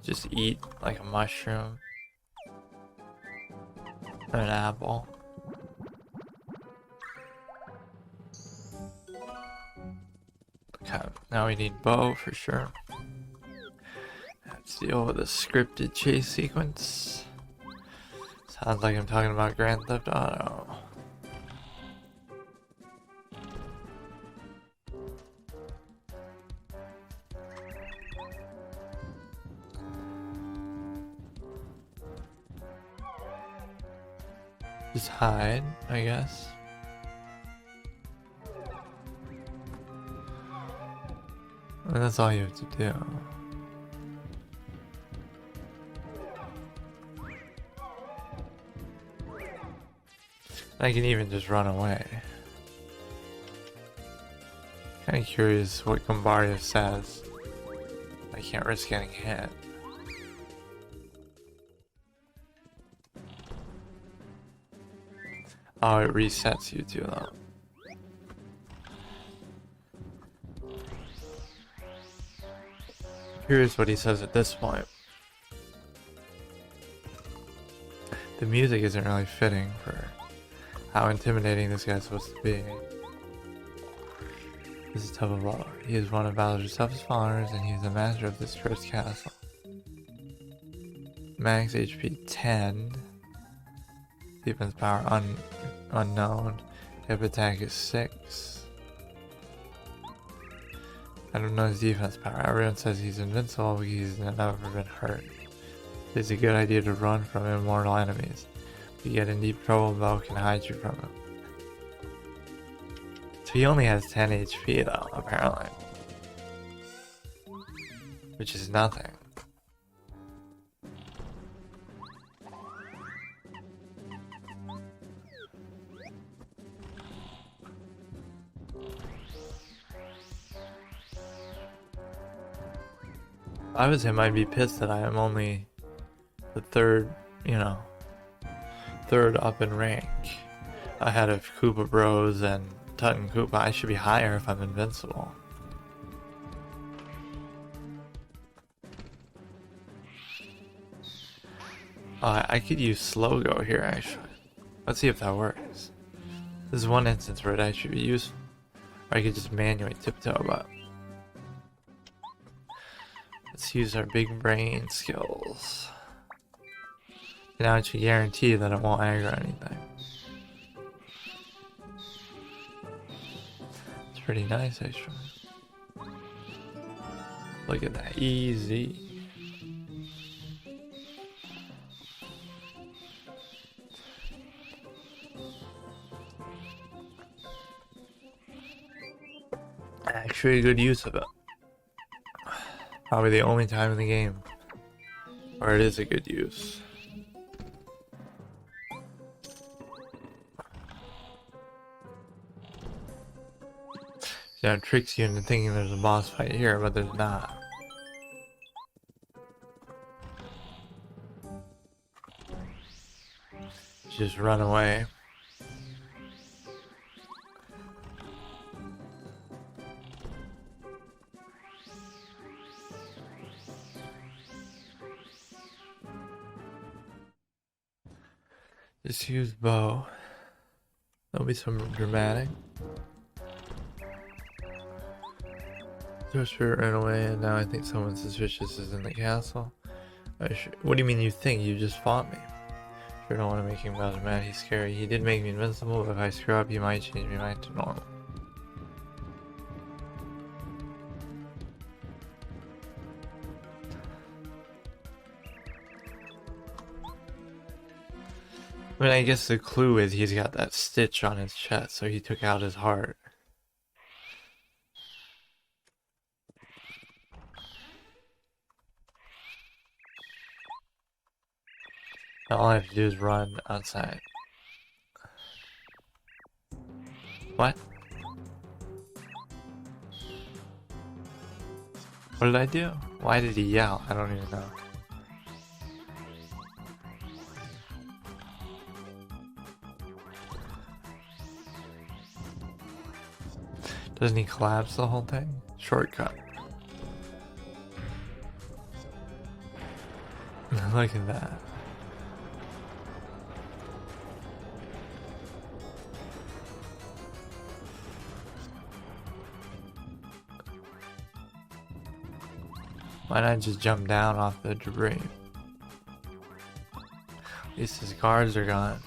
Just eat like a mushroom. Or an apple. Okay, now we need bow for sure. Let's deal with a scripted chase sequence. Sounds like I'm talking about Grand Theft Auto. Just hide, I guess. And that's all you have to do. I can even just run away. Kinda curious what Gombardia says. I can't risk getting hit. Oh, it resets you too though. Curious what he says at this point. The music isn't really fitting for how intimidating this guy's supposed to be. This is tough of all. He is one of Bowser's toughest followers and he is the master of this cursed castle. Max HP 10. Defense power unknown. Hip attack is 6. I don't know his defense power. Everyone says he's invincible because he's never been hurt. It's a good idea to run from immortal enemies. If you get in deep trouble, Bo can hide you from him. So he only has 10 HP though, apparently. Which is nothing. If I was him, I'd be pissed that I am only the third up in rank. Ahead of Koopa Bros and Tut and Koopa. I should be higher if I'm invincible. I could use slow go here actually. Let's see if that works. This is one instance where it actually be useful. Or I could just manually tiptoe, but let's use our big brain skills. Now it should guarantee that it won't aggro anything. It's pretty nice actually. Look at that, easy. Actually a good use of it. Probably the only time in the game where it is a good use. Yeah, it tricks you into thinking there's a boss fight here, but there's not. Just run away. Just use bow. That'll be some dramatic. Spirit ran away and now I think someone suspicious is in the castle. What do you mean you think? You just fought me. Sure don't want to make him Bowser mad, he's scary. He did make me invincible, but if I screw up he might change me back to normal. I mean, I guess the clue is he's got that stitch on his chest, so he took out his heart. Now all I have to do is run outside. What? What did I do? Why did he yell? I don't even know. Doesn't he collapse the whole thing? Shortcut. Look at that. Why not just jump down off the debris? At least his guards are gone.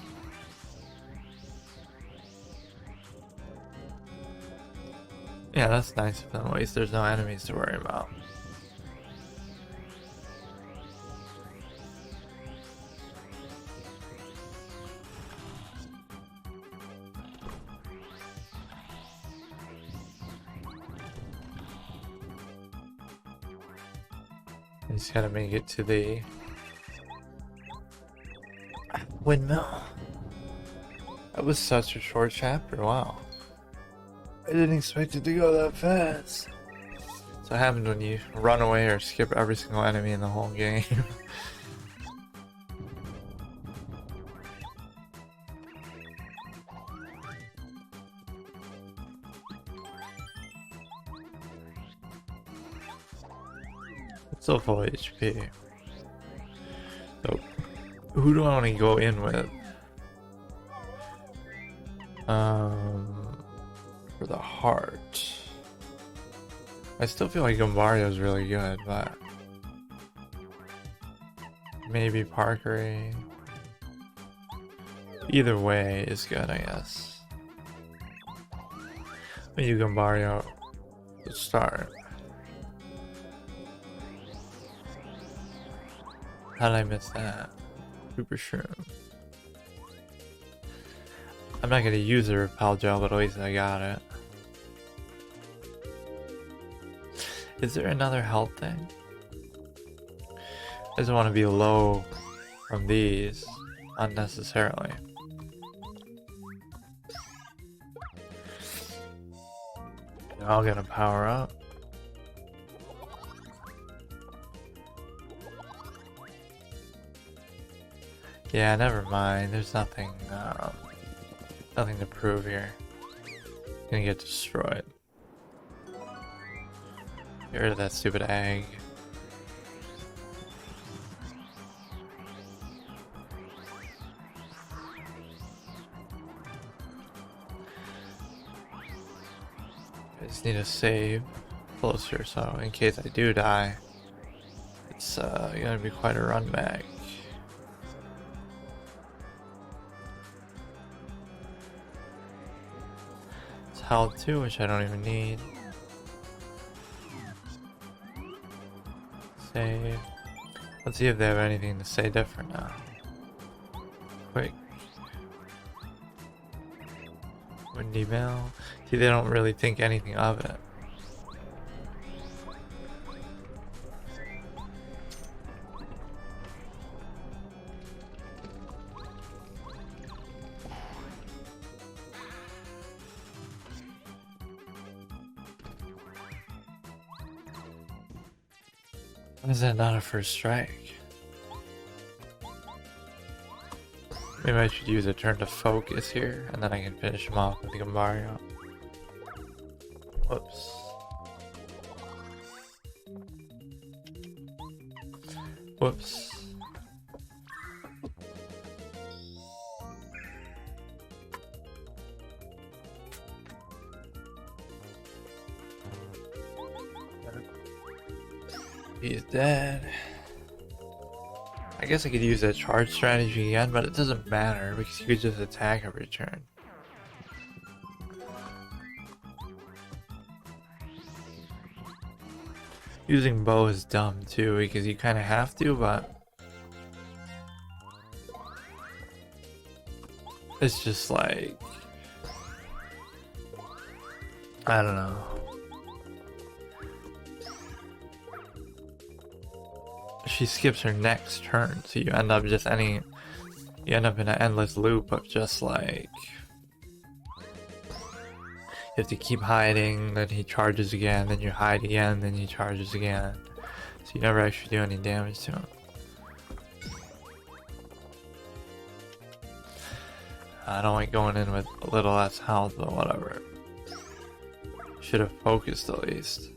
Yeah, that's nice of them. At least there's no enemies to worry about. Just gotta make it to the windmill. That was such a short chapter, wow. I didn't expect it to go that fast. That's what happens when you run away or skip every single enemy in the whole game. Still full HP. So, who do I want to go in with? For the heart. I still feel like Gombario's really good, but maybe Parkery. Either way is good, I guess. When you Gombario to start. How did I miss that? Super Shroom. I'm not gonna use the repel gel, but at least I got it. Is there another health thing? I just want to be low from these unnecessarily. They're all gonna power up. Yeah, never mind. There's nothing, nothing to prove here. Gonna get destroyed. Get rid of that stupid egg. I just need to save closer, so in case I do die, it's gonna be quite a run back. It's health too, which I don't even need. Save. Let's see if they have anything to say different now. Quick. Windy Mill. See, they don't really think anything of it. Why is that not a first strike? Maybe I should use a turn to focus here, and then I can finish him off with the Gombario. Whoops. Whoops. He's dead. I guess I could use that charge strategy again, but it doesn't matter because you could just attack every turn. Using bow is dumb too because you kind of have to, but it's just like, I don't know. She skips her next turn, so you end up in an endless loop of just like, you have to keep hiding, then he charges again, then you hide again, then he charges again. So you never actually do any damage to him. I don't like going in with a little less health, but whatever. Should have focused at least.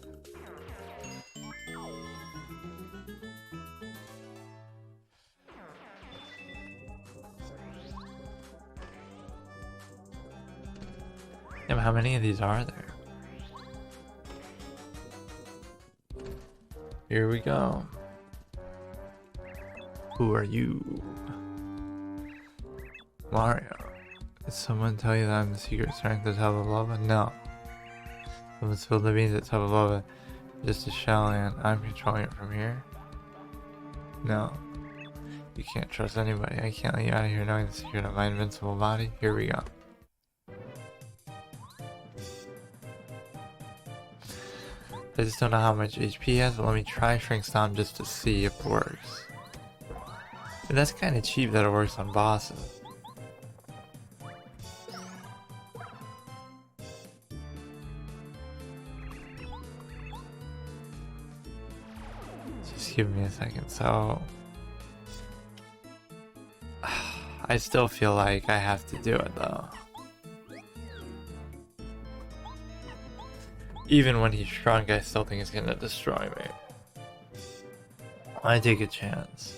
Yeah, but how many of these are there? Here we go. Who are you? Mario. Did someone tell you that I'm the secret strength of Tub of Lava? No. Someone spilled the beans at Tub of Lava. Just a shell and I'm controlling it from here? No. You can't trust anybody. I can't let you out of here knowing the secret of my invincible body. Here we go. I just don't know how much HP he has, but let me try Shrink Stomp just to see if it works. And that's kind of cheap that it works on bosses. Just give me a second. So I still feel like I have to do it though. Even when he's shrunk, I still think he's gonna destroy me. I take a chance.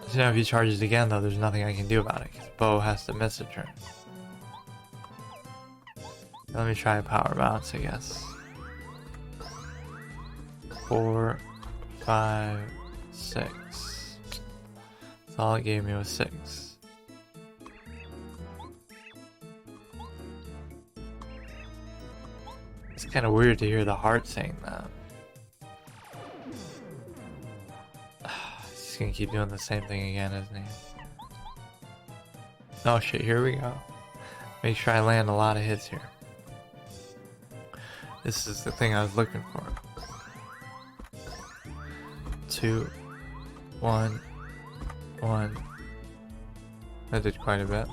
So now if he charges again though, there's nothing I can do about it, because Bo has to miss a turn. Let me try a power bounce, I guess. 4, 5, 6. That's all it gave me was 6. It's kind of weird to hear the heart saying that. He's just gonna keep doing the same thing again, isn't he? Oh shit, here we go. Make sure I land a lot of hits here. This is the thing I was looking for. 2, 1, 1. I did quite a bit.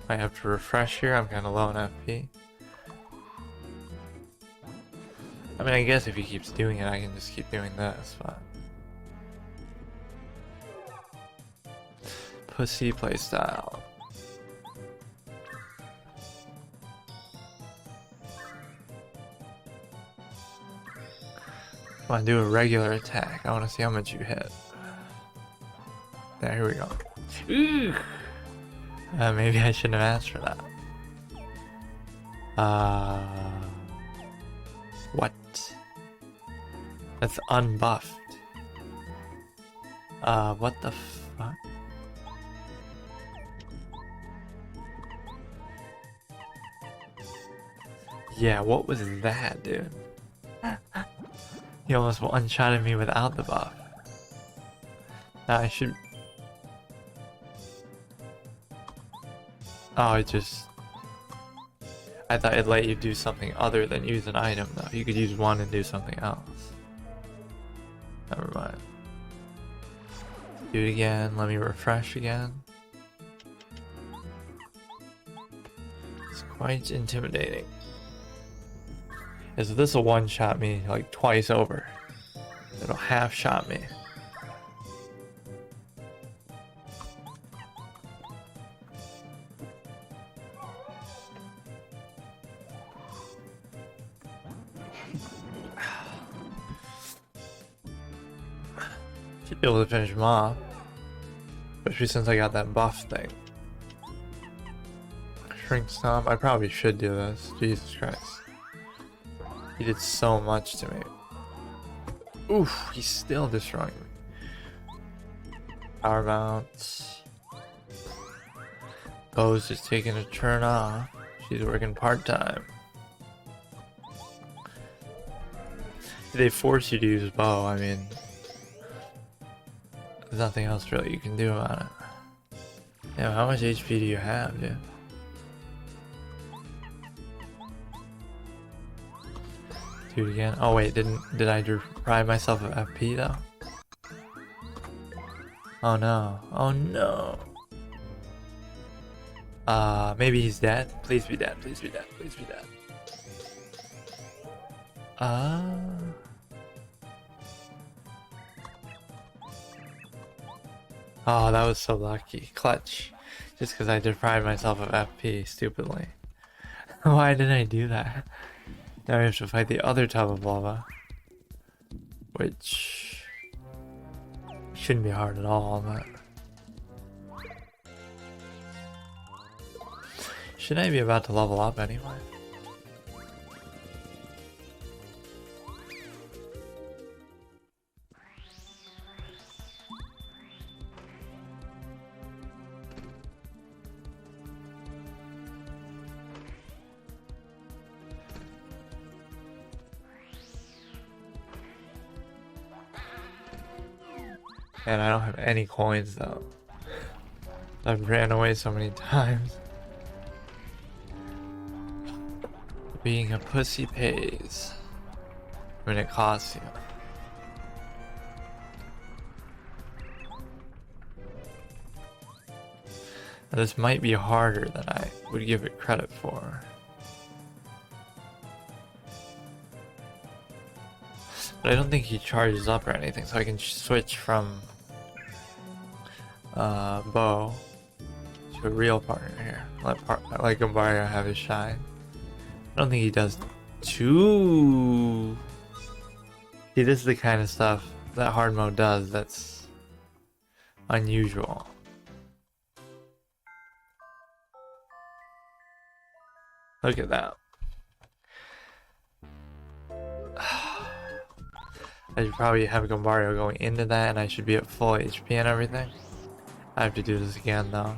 I have to refresh here, I'm kind of low on FP. I mean, I guess if he keeps doing it, I can just keep doing this, but... Pussy playstyle. I want to do a regular attack. I want to see how much you hit. There, here we go. Ooh. Maybe I shouldn't have asked for that. What? That's unbuffed. What the fuck? Yeah, what was that, dude? He almost one-shotted me without the buff. Now I should... Oh, it just... I thought it'd let you do something other than use an item, though. You could use one and do something else. Never mind. Do it again. Let me refresh again. It's quite intimidating. Is this will one-shot me like twice over? It'll half-shot me. Should be able to finish him off. Especially since I got that buff thing. Shrink Stomp. I probably should do this. Jesus Christ. He did so much to me. Oof, he's still destroying me. Power bounce. Bo's just taking a turn off. She's working part-time. They force you to use Bo, I mean... There's nothing else really you can do about it. Damn, how much HP do you have, dude? Do it again. Oh wait, did I deprive myself of FP though? Oh no. Oh no. Maybe he's dead. Please be dead. Please be dead. Please be dead. Oh, that was so lucky. Clutch. Just because I deprived myself of FP stupidly. Why did I do that? Now we have to fight the other Tub of Lava. Which... shouldn't be hard at all, but... Shouldn't I be about to level up anyway? And I don't have any coins though. I've ran away so many times. Being a pussy pays when it costs you. Now, this might be harder than I would give it credit for. But I don't think he charges up or anything, so I can switch from Bo to a real partner here. Let Gombario have his shine. I don't think he does too... See, this is the kind of stuff that hard mode does that's unusual. Look at that. I should probably have Gombario going into that, and I should be at full HP and everything. I have to do this again though.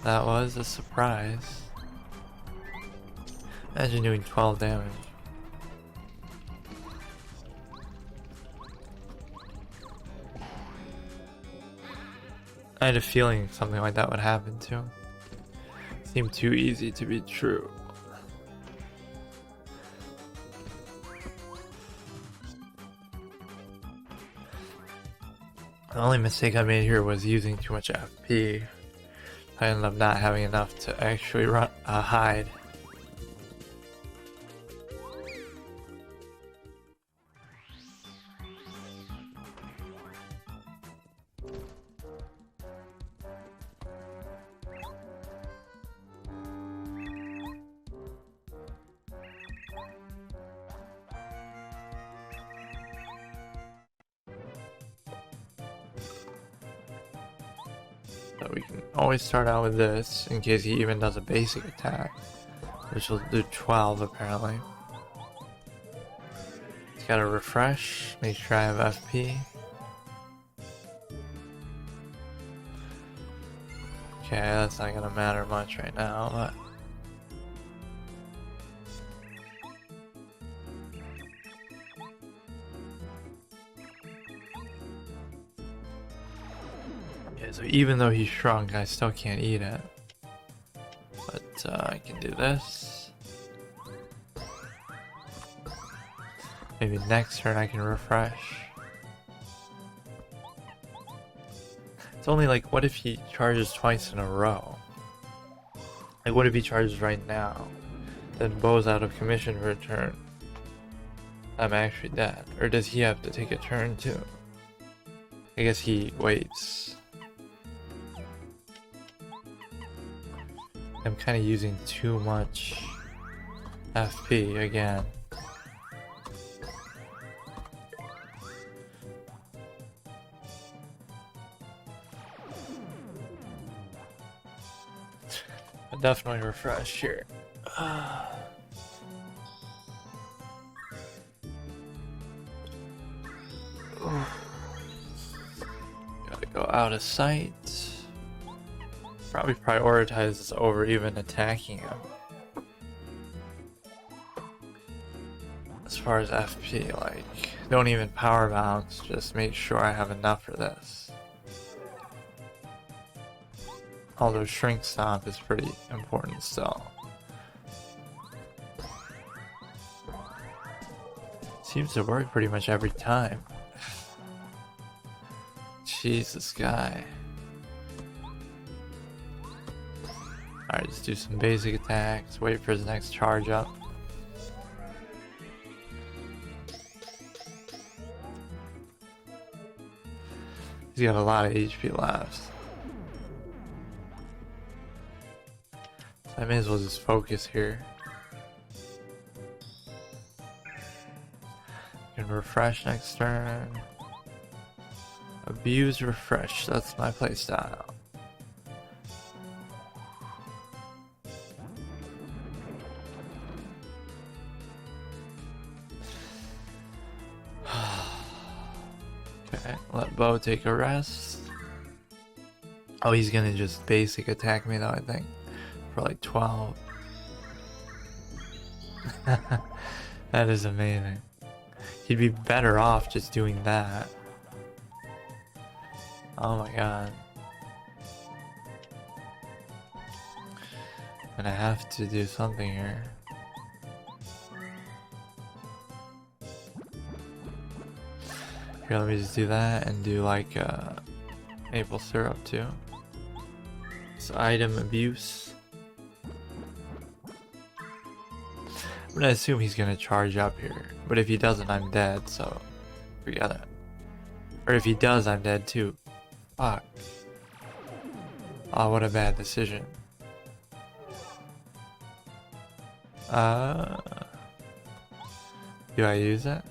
That was a surprise. Imagine doing 12 damage. I had a feeling something like that would happen too. Seemed too easy to be true. The only mistake I made here was using too much FP. I ended up not having enough to actually hide. So we can always start out with this in case he even does a basic attack, which will do 12 apparently. He's got to refresh, make sure I have FP. Okay, that's not gonna matter much right now, but so even though he's shrunk, I still can't eat it. But I can do this. Maybe next turn I can refresh. It's only like, what if he charges twice in a row? Like, what if he charges right now? Then Bo's out of commission for a turn. I'm actually dead. Or does he have to take a turn too? I guess he waits. I'm kind of using too much FP again. I'll definitely refresh here. Gotta go out of sight. Probably prioritize this over even attacking him. As far as FP, like, don't even power bounce, just make sure I have enough for this. Although Shrink Stomp is pretty important still. Seems to work pretty much every time. Jeez, this guy. Alright, just do some basic attacks, wait for his next charge up. He's got a lot of HP left. So I may as well just focus here. Can refresh next turn. Abuse, refresh. That's my playstyle. Okay, let Bo take a rest. Oh, he's gonna just basic attack me though, I think. For like 12. That is amazing. He'd be better off just doing that. Oh my god. I'm gonna have to do something here. Here, let me just do that and do like maple syrup too. So item abuse. I'm gonna assume he's gonna charge up here, but if he doesn't, I'm dead, so forget it. Or if he does, I'm dead too. Fuck. Oh, what a bad decision. Do I use it?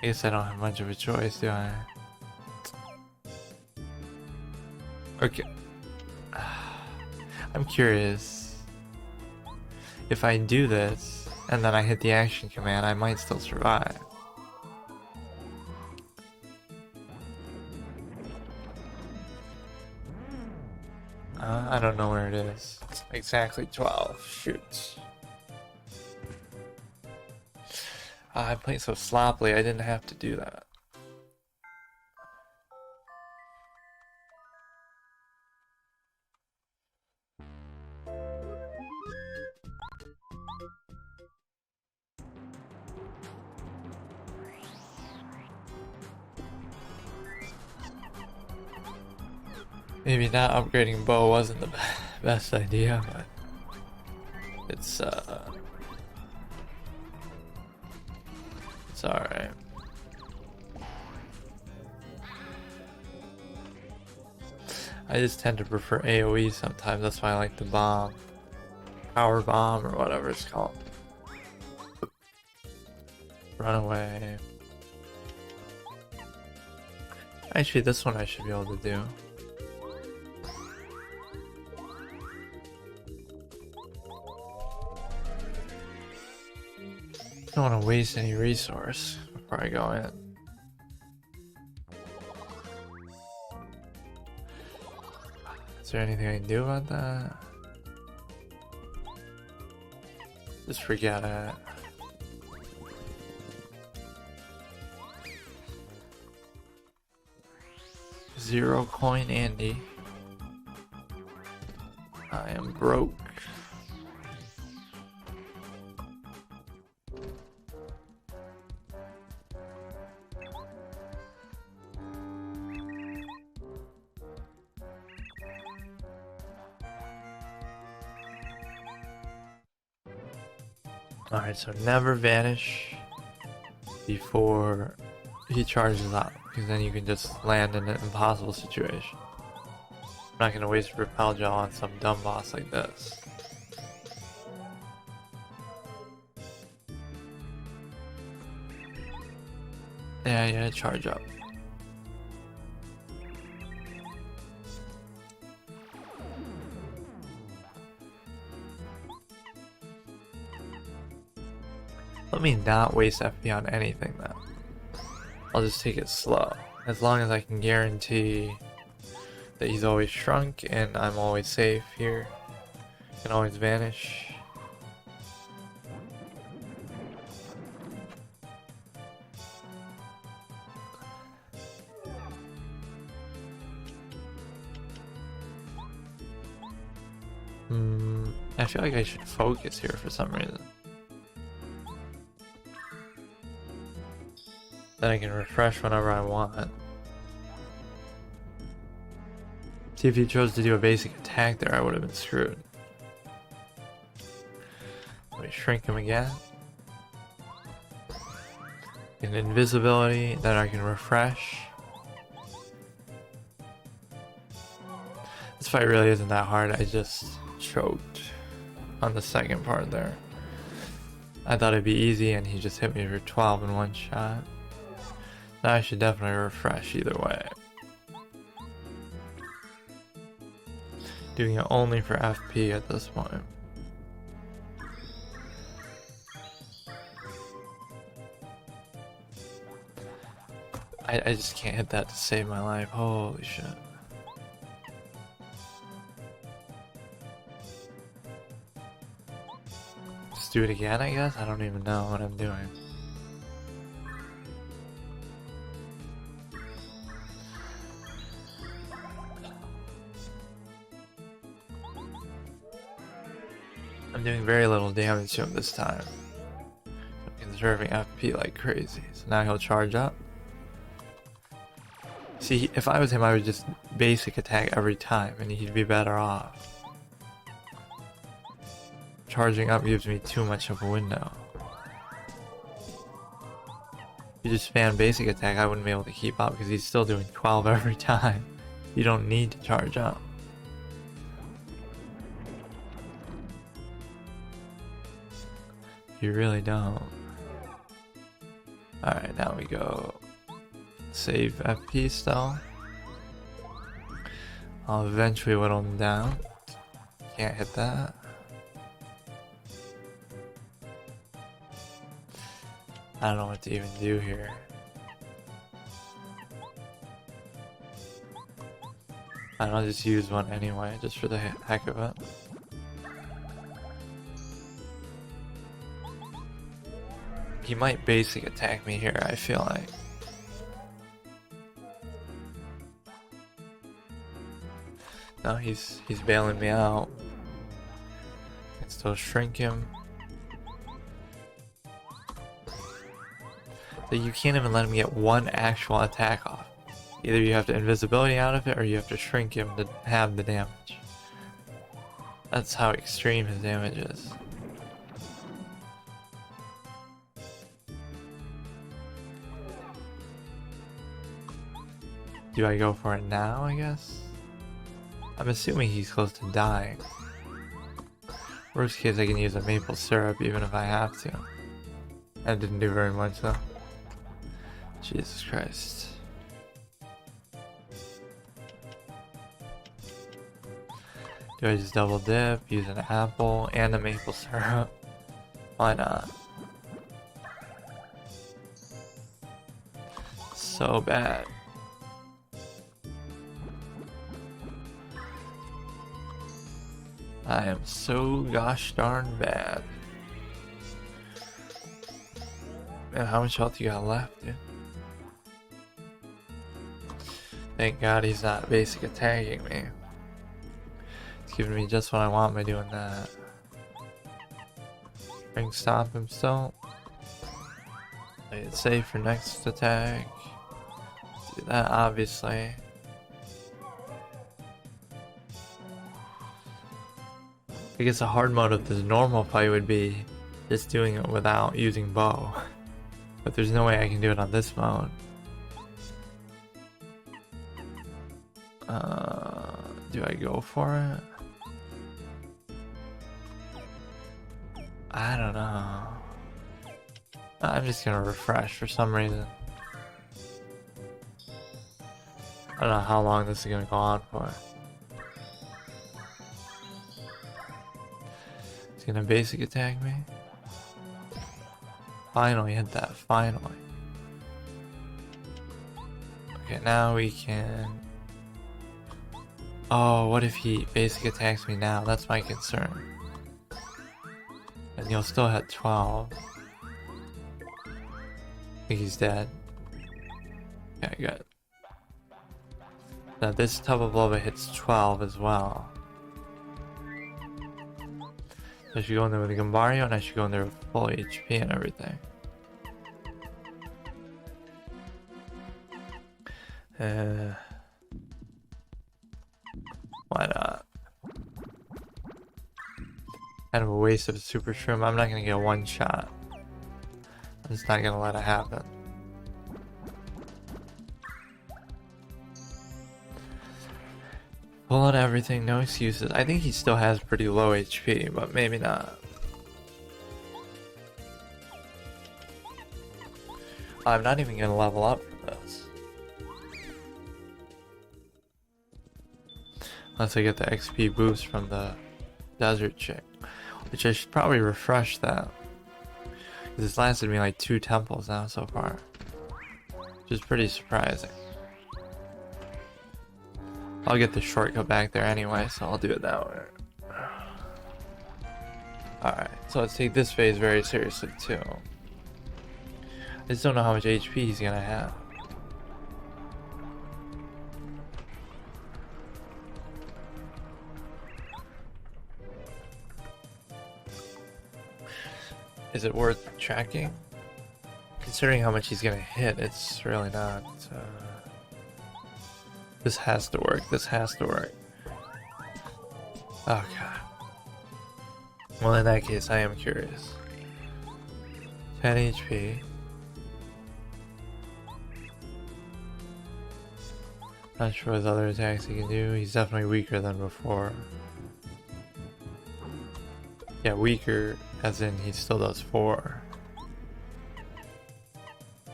I guess I don't have much of a choice, do I? Okay. I'm curious. If I do this, and then I hit the action command, I might still survive. I don't know where it is. Exactly 12. Shoot. I'm playing so sloppily, I didn't have to do that. Maybe not upgrading Bo wasn't the best idea, but it's alright. I just tend to prefer AoE sometimes, that's why I like the bomb. Power bomb or whatever it's called. Run away. Actually, this one I should be able to do. Don't want to waste any resource before I go in. Is there anything I can do about that? Just forget it. Zero coin Andy. I am broke. Alright, so never vanish before he charges up, because then you can just land in an impossible situation. I'm not gonna waste repel gel on some dumb boss like this. Yeah, charge up. Let me not waste FP on anything then. I'll just take it slow. As long as I can guarantee that he's always shrunk and I'm always safe here. Can always vanish. I feel like I should focus here for some reason. Then I can refresh whenever I want. See, if he chose to do a basic attack there, I would have been screwed. Let me shrink him again. Get invisibility, then I can refresh. This fight really isn't that hard, I just choked on the second part there. I thought it'd be easy and he just hit me for 12 in one shot. So I should definitely refresh either way. Doing it only for FP at this point. I just can't hit that to save my life. Holy shit. Just do it again, I guess? I don't even know what I'm doing. I'm doing very little damage to him this time. I'm conserving FP like crazy. So now he'll charge up. See, if I was him, I would just basic attack every time and he'd be better off. Charging up gives me too much of a window. If you just spam basic attack, I wouldn't be able to keep up because he's still doing 12 every time. You don't need to charge up. You really don't. Alright, now we go save FP still. I'll eventually whittle him down. Can't hit that. I don't know what to even do here. I'll just use one anyway, just for the heck of it. He might basic attack me here, I feel like. No, he's bailing me out. I can still shrink him. So you can't even let him get one actual attack off. Either you have to invisibility out of it or you have to shrink him to have the damage. That's how extreme his damage is. Do I go for it now, I guess? I'm assuming he's close to dying. Worst case, I can use a maple syrup even if I have to. That didn't do very much though. Jesus Christ. Do I just double dip, use an apple and a maple syrup? Why not? So bad. I am so gosh darn bad. Man, how much health you got left, dude? Thank God he's not basic attacking me. It's giving me just what I want by doing that. Ring stop him still. Play it safe for next attack. Do that, obviously. I guess a hard mode of this normal fight would be just doing it without using bow. But there's no way I can do it on this mode. Do I go for it? I don't know. I'm just gonna refresh for some reason. I don't know how long this is gonna go on for. He's gonna basic attack me. Finally hit that, finally. Okay, now we can... Oh, what if he basic attacks me now? That's my concern. And he'll still hit 12. I think he's dead. Okay, good. Now this tub of lava hits 12 as well. So I should go in there with a Gambario and I should go in there with full HP and everything. Why not? Kind of a waste of a super shroom. I'm not gonna get one shot. I'm just not gonna let it happen. Pull out everything, no excuses. I think he still has pretty low HP, but maybe not. I'm not even gonna level up for this. Unless I get the XP boost from the desert chick. Which I should probably refresh that. Because it's lasted me like 2 temples now so far. Which is pretty surprising. I'll get the shortcut back there anyway, so I'll do it that way. Alright, so let's take this phase very seriously too. I just don't know how much HP he's gonna have. Is it worth tracking? Considering how much he's gonna hit, it's really not. This has to work. This has to work. Oh god. Well, in that case, I am curious. 10 HP. Not sure what other attacks he can do. He's definitely weaker than before. Yeah, weaker as in he still does 4.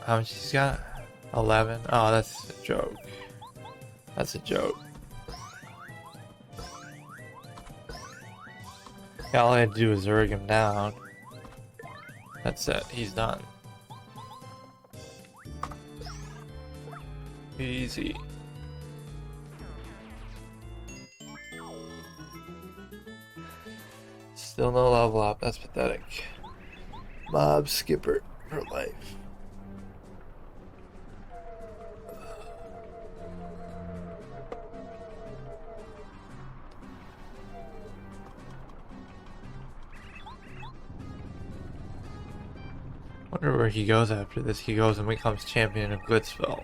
How much he's got? 11? Oh, that's a joke. That's a joke. Yeah, all I had to do was zerg him down. That's it. He's done. Easy. Still no level up. That's pathetic. Mob skipper for life. Wonder where he goes after this. He goes and becomes champion of Glitzville,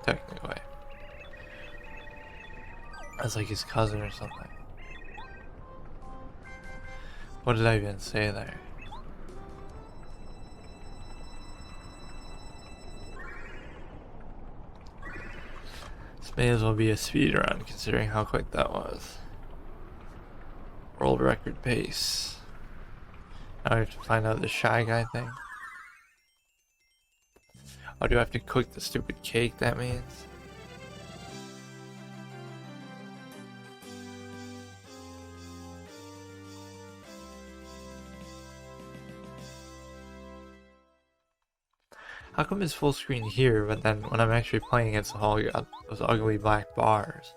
technically. That's like his cousin or something. What did I even say there? This may as well be a speed run, considering how quick that was. World record pace. Now I have to find out the Shy Guy thing. Oh, do I have to cook the stupid cake, that means? How come it's full screen here, but then when I'm actually playing it's all got those ugly black bars?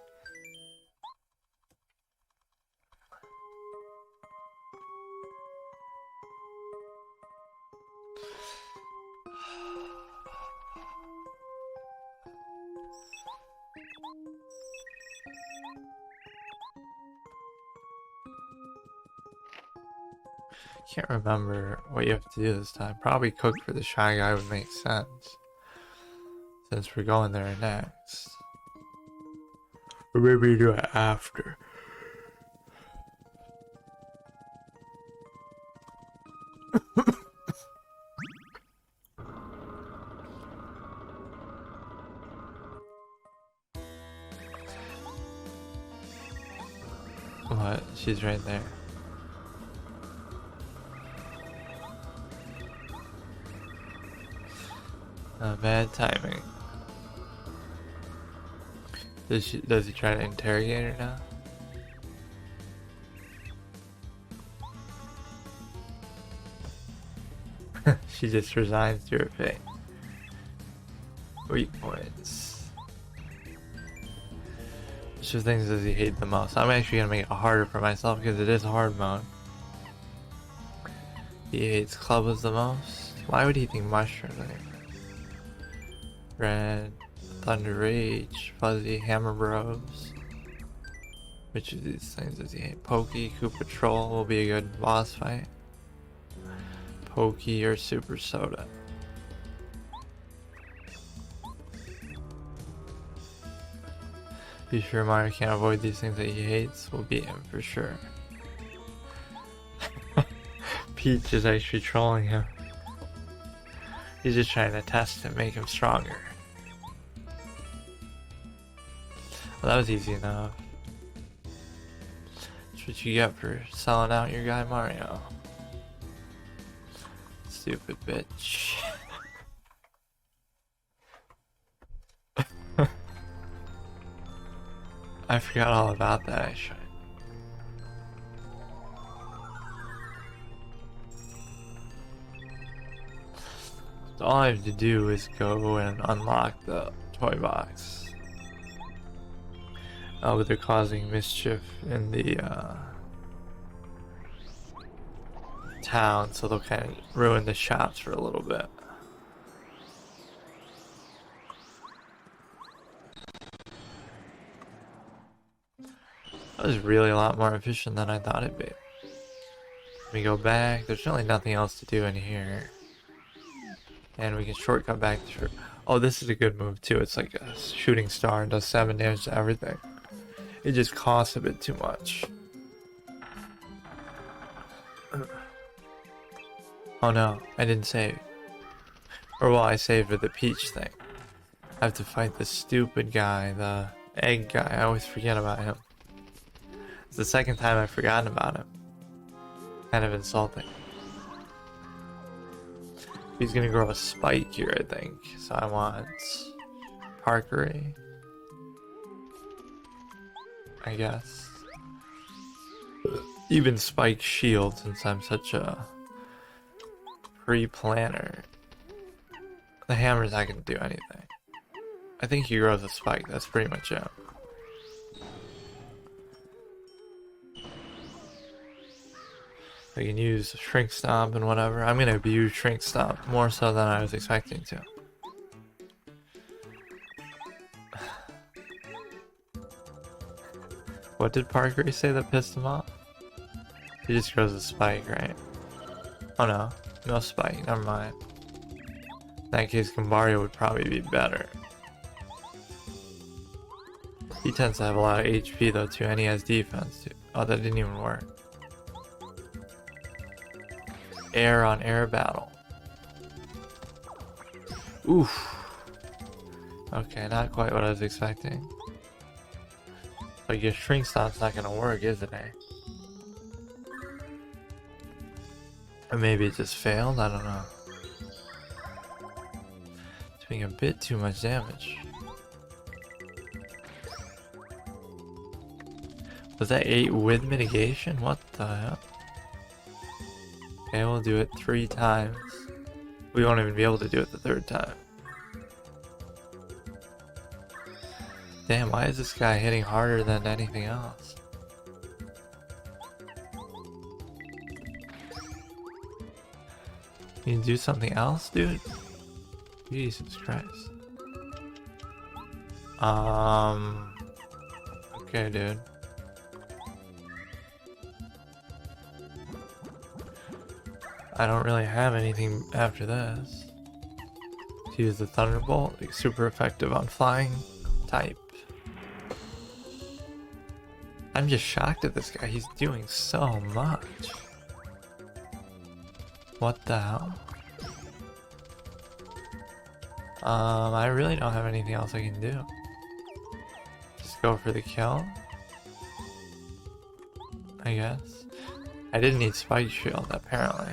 Can't remember what you have to do this time. Probably cook for the Shy Guy would make sense, since we're going there next. Or maybe do it after. What? She's right there. Bad timing. Does he try to interrogate her now? She just resigns to her fate. Weak points. Which of things does he hate the most? I'm actually gonna make it harder for myself because it is hard mode. He hates clubs the most. Why would he think mushrooms anyway? Red, Thunder Rage, Fuzzy, Hammer Bros. Which of these things does he hate? Pokey, Koopa Troll will be a good boss fight. Pokey or Super Soda. Be sure Mario can't avoid these things that he hates. Will beat him for sure. Peach is actually trolling him. He's just trying to test him, make him stronger. Well, that was easy enough. That's what you get for selling out your guy Mario. Stupid bitch. I forgot all about that actually. So all I have to do is go and unlock the toy box. Oh, but they're causing mischief in the town, so they'll kind of ruin the shops for a little bit. That was really a lot more efficient than I thought it'd be. Let me go back. There's really nothing else to do in here. And we can shortcut back to... Oh, this is a good move too. It's like a shooting star and does 7 damage to everything. It just costs a bit too much. Oh no, I didn't save. Or well, I saved for the peach thing. I have to fight the stupid guy, the egg guy. I always forget about him. It's the second time I've forgotten about him. Kind of insulting. He's gonna grow a spike here, I think. So I want Parkery, I guess. Even spike shield, since I'm such a pre-planner. The hammer's not gonna do anything. I think he grows a spike, that's pretty much it. I can use Shrink Stomp and whatever. I'm gonna abuse Shrink Stomp more so than I was expecting to. What did Parker say that pissed him off? He just grows a spike, right? Oh no, no spike, never mind. In that case, Gambario would probably be better. He tends to have a lot of HP though too, and he has defense too. Oh, that didn't even work. Air on air battle. Oof. Okay, not quite what I was expecting. But your Shrink Stomp's not gonna work, is it, eh? Or maybe it just failed? I don't know. It's doing a bit too much damage. Was that 8 with mitigation? What the hell? Okay, we'll do it 3 times. We won't even be able to do it the 3rd time. Damn, why is this guy hitting harder than anything else? Can you do something else, dude? Jesus Christ. Okay, dude. I don't really have anything after this. To use the Thunderbolt, like super effective on flying type. I'm just shocked at this guy, he's doing so much. What the hell? I really don't have anything else I can do. Just go for the kill, I guess. I didn't need Spike Shield, apparently.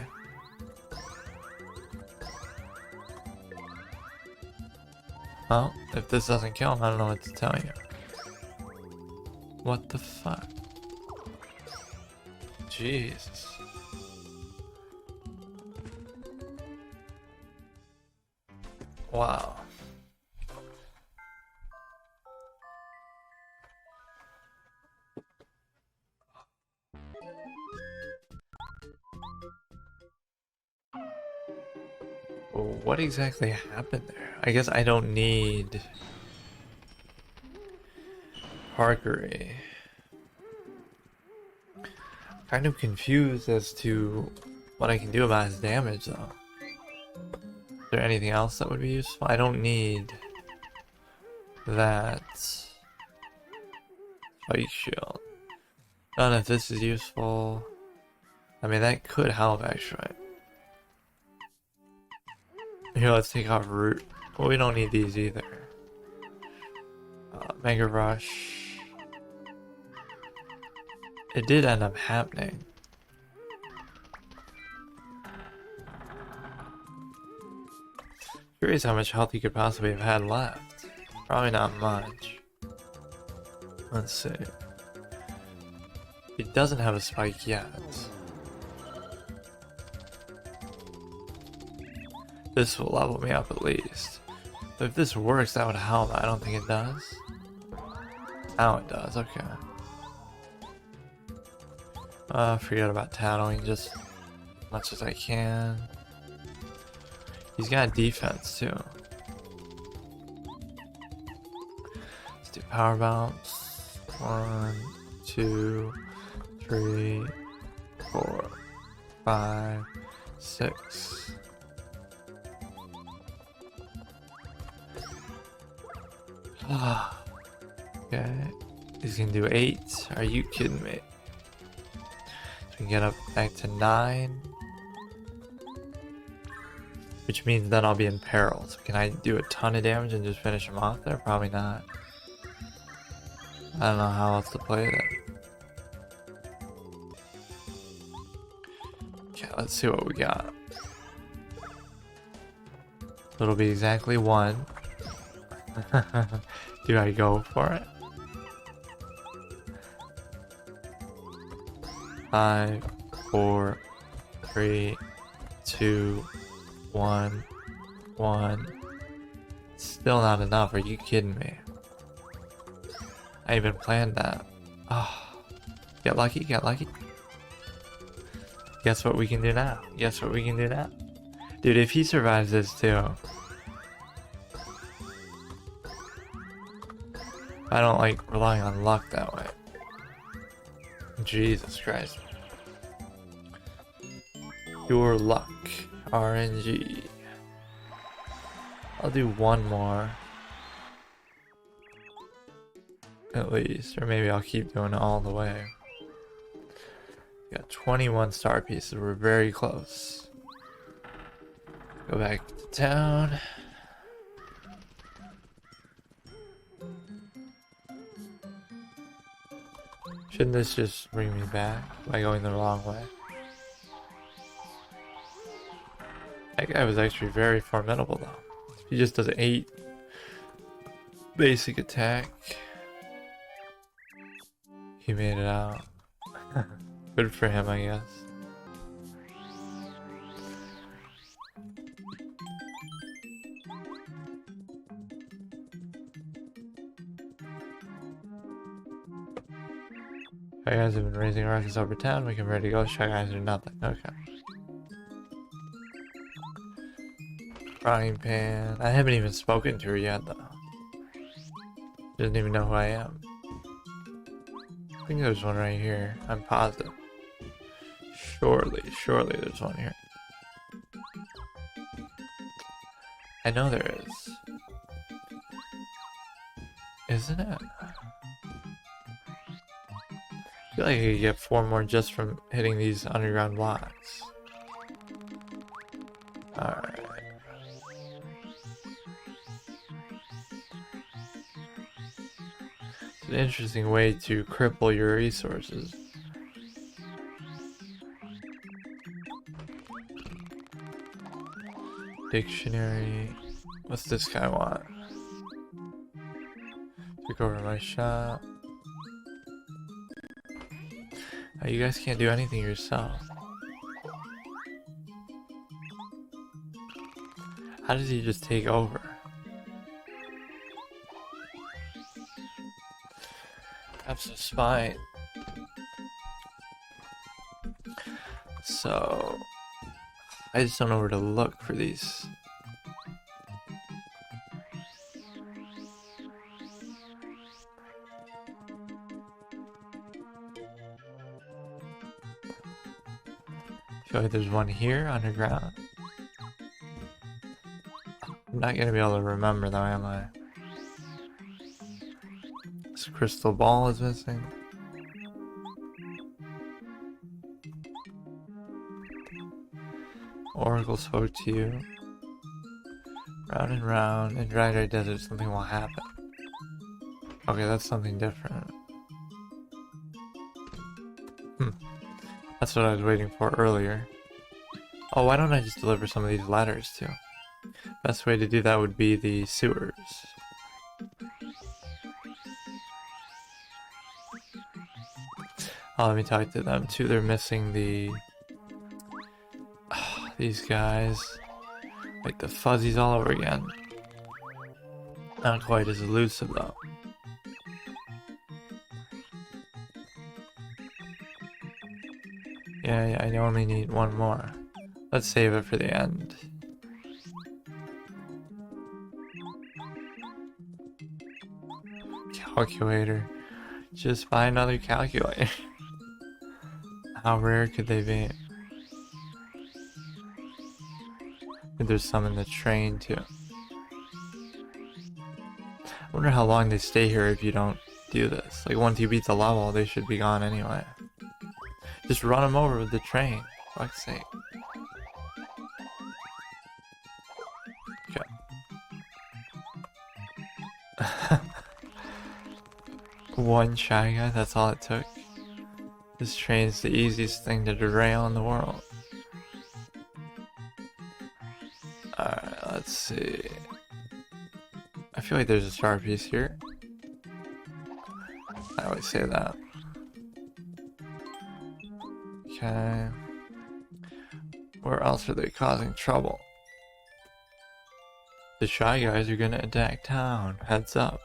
Well, if this doesn't kill him, I don't know what to tell you. What the fuck? Jesus. Wow. What exactly happened there? I guess I don't need Parkery. Kind of confused as to what I can do about his damage though. Is there anything else that would be useful? I don't need that Spike Shield. I don't know if this is useful. I mean, that could help actually. Here, let's take off Root. Well, we don't need these either. Mega Rush. It did end up happening. Curious how much health he could possibly have had left. Probably not much. Let's see. He doesn't have a spike yet. This will level me up at least. But if this works, that would help. I don't think it does. Now it does, okay. Forget about tattling just as much as I can. He's got defense too. Let's do power bounce. 1, 2, 3, 4, 5, 6. Okay. He's gonna do 8. Are you kidding me? So we can get up back to 9. Which means then I'll be in peril. So can I do a ton of damage and just finish him off there? Probably not. I don't know how else to play it. Okay, let's see what we got. It'll be exactly 1. Do I go for it? 5, 4, 3, 2, 1, 1. Still not enough. Are you kidding me? I even planned that. Oh, get lucky, get lucky. Guess what we can do now? Guess what we can do now? Dude, if he survives this too. I don't like relying on luck that way. Jesus Christ. Pure luck. RNG. I'll do one more. At least. Or maybe I'll keep doing it all the way. Got 21 star pieces. We're very close. Go back to town. Shouldn't this just bring me back by going the wrong way? That guy was actually very formidable though. He just does 8 basic attack. He made it out. Good for him, I guess. Shy guys have been raising rockets over town. We can ready to go. Shy guys are nothing. Okay. Frying pan. I haven't even spoken to her yet, though. Doesn't even know who I am. I think there's one right here. I'm positive. Surely there's one here. I know there is. Isn't it? I feel like I could get 4 more just from hitting these underground blocks. Alright. It's an interesting way to cripple your resources. Dictionary. What's this guy want? Took over my shop. Oh, you guys can't do anything yourself. How does he just take over? That's a spine. So I just don't know where to look for these. I feel like there's one here underground. I'm not gonna be able to remember though, am I? This crystal ball is missing. Oracle spoke to you. Round and round. In dry desert, something will happen. Okay, that's something different. That's what I was waiting for earlier. Oh, why don't I just deliver some of these letters too? Best way to do that would be the sewers. Oh, let me talk to them too. They're missing the... these guys. Like the fuzzies all over again. Not quite as elusive though. Yeah, I only need one more. Let's save it for the end. Calculator. Just buy another calculator. How rare could they be? There's some in the train too. I wonder how long they stay here if you don't do this. Like once you beat the level, they should be gone anyway. Just run them over with the train. Fuck's sake. Okay. One Shy Guy, that's all it took. This train's the easiest thing to derail in the world. Alright, let's see. I feel like there's a star piece here. I always say that. Okay. Where else are they causing trouble? The Shy Guys are gonna attack town. Heads up.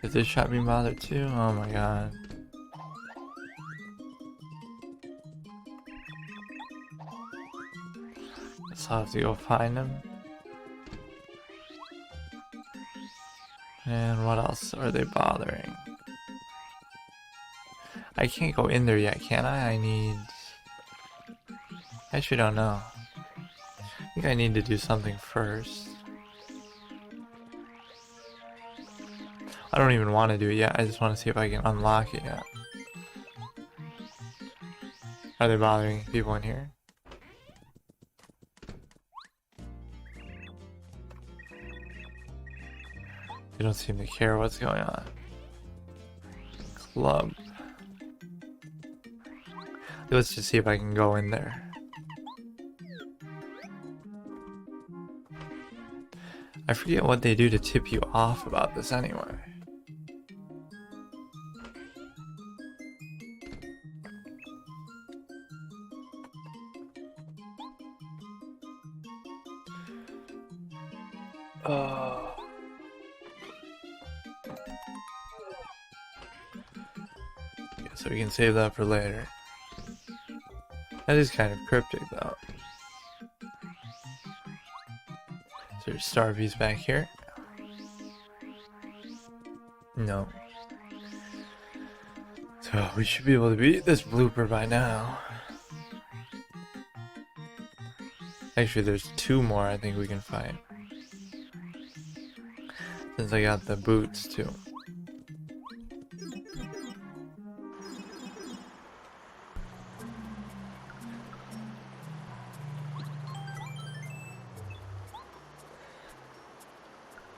Is this shot being bothered too? Oh my god. Guess I'll have to go find him. And what else are they bothering? I can't go in there yet, can I? I actually don't know. I think I need to do something first. I don't even want to do it yet, I just want to see if I can unlock it yet. Are they bothering people in here? They don't seem to care what's going on. Club. Let's just see if I can go in there. I forget what they do to tip you off about this anyway. Yeah, so we can save that for later. That is kind of cryptic though. Is there a star piece back here? No. So we should be able to beat this blooper by now. Actually, there's two more I think we can fight. Since I got the boots too.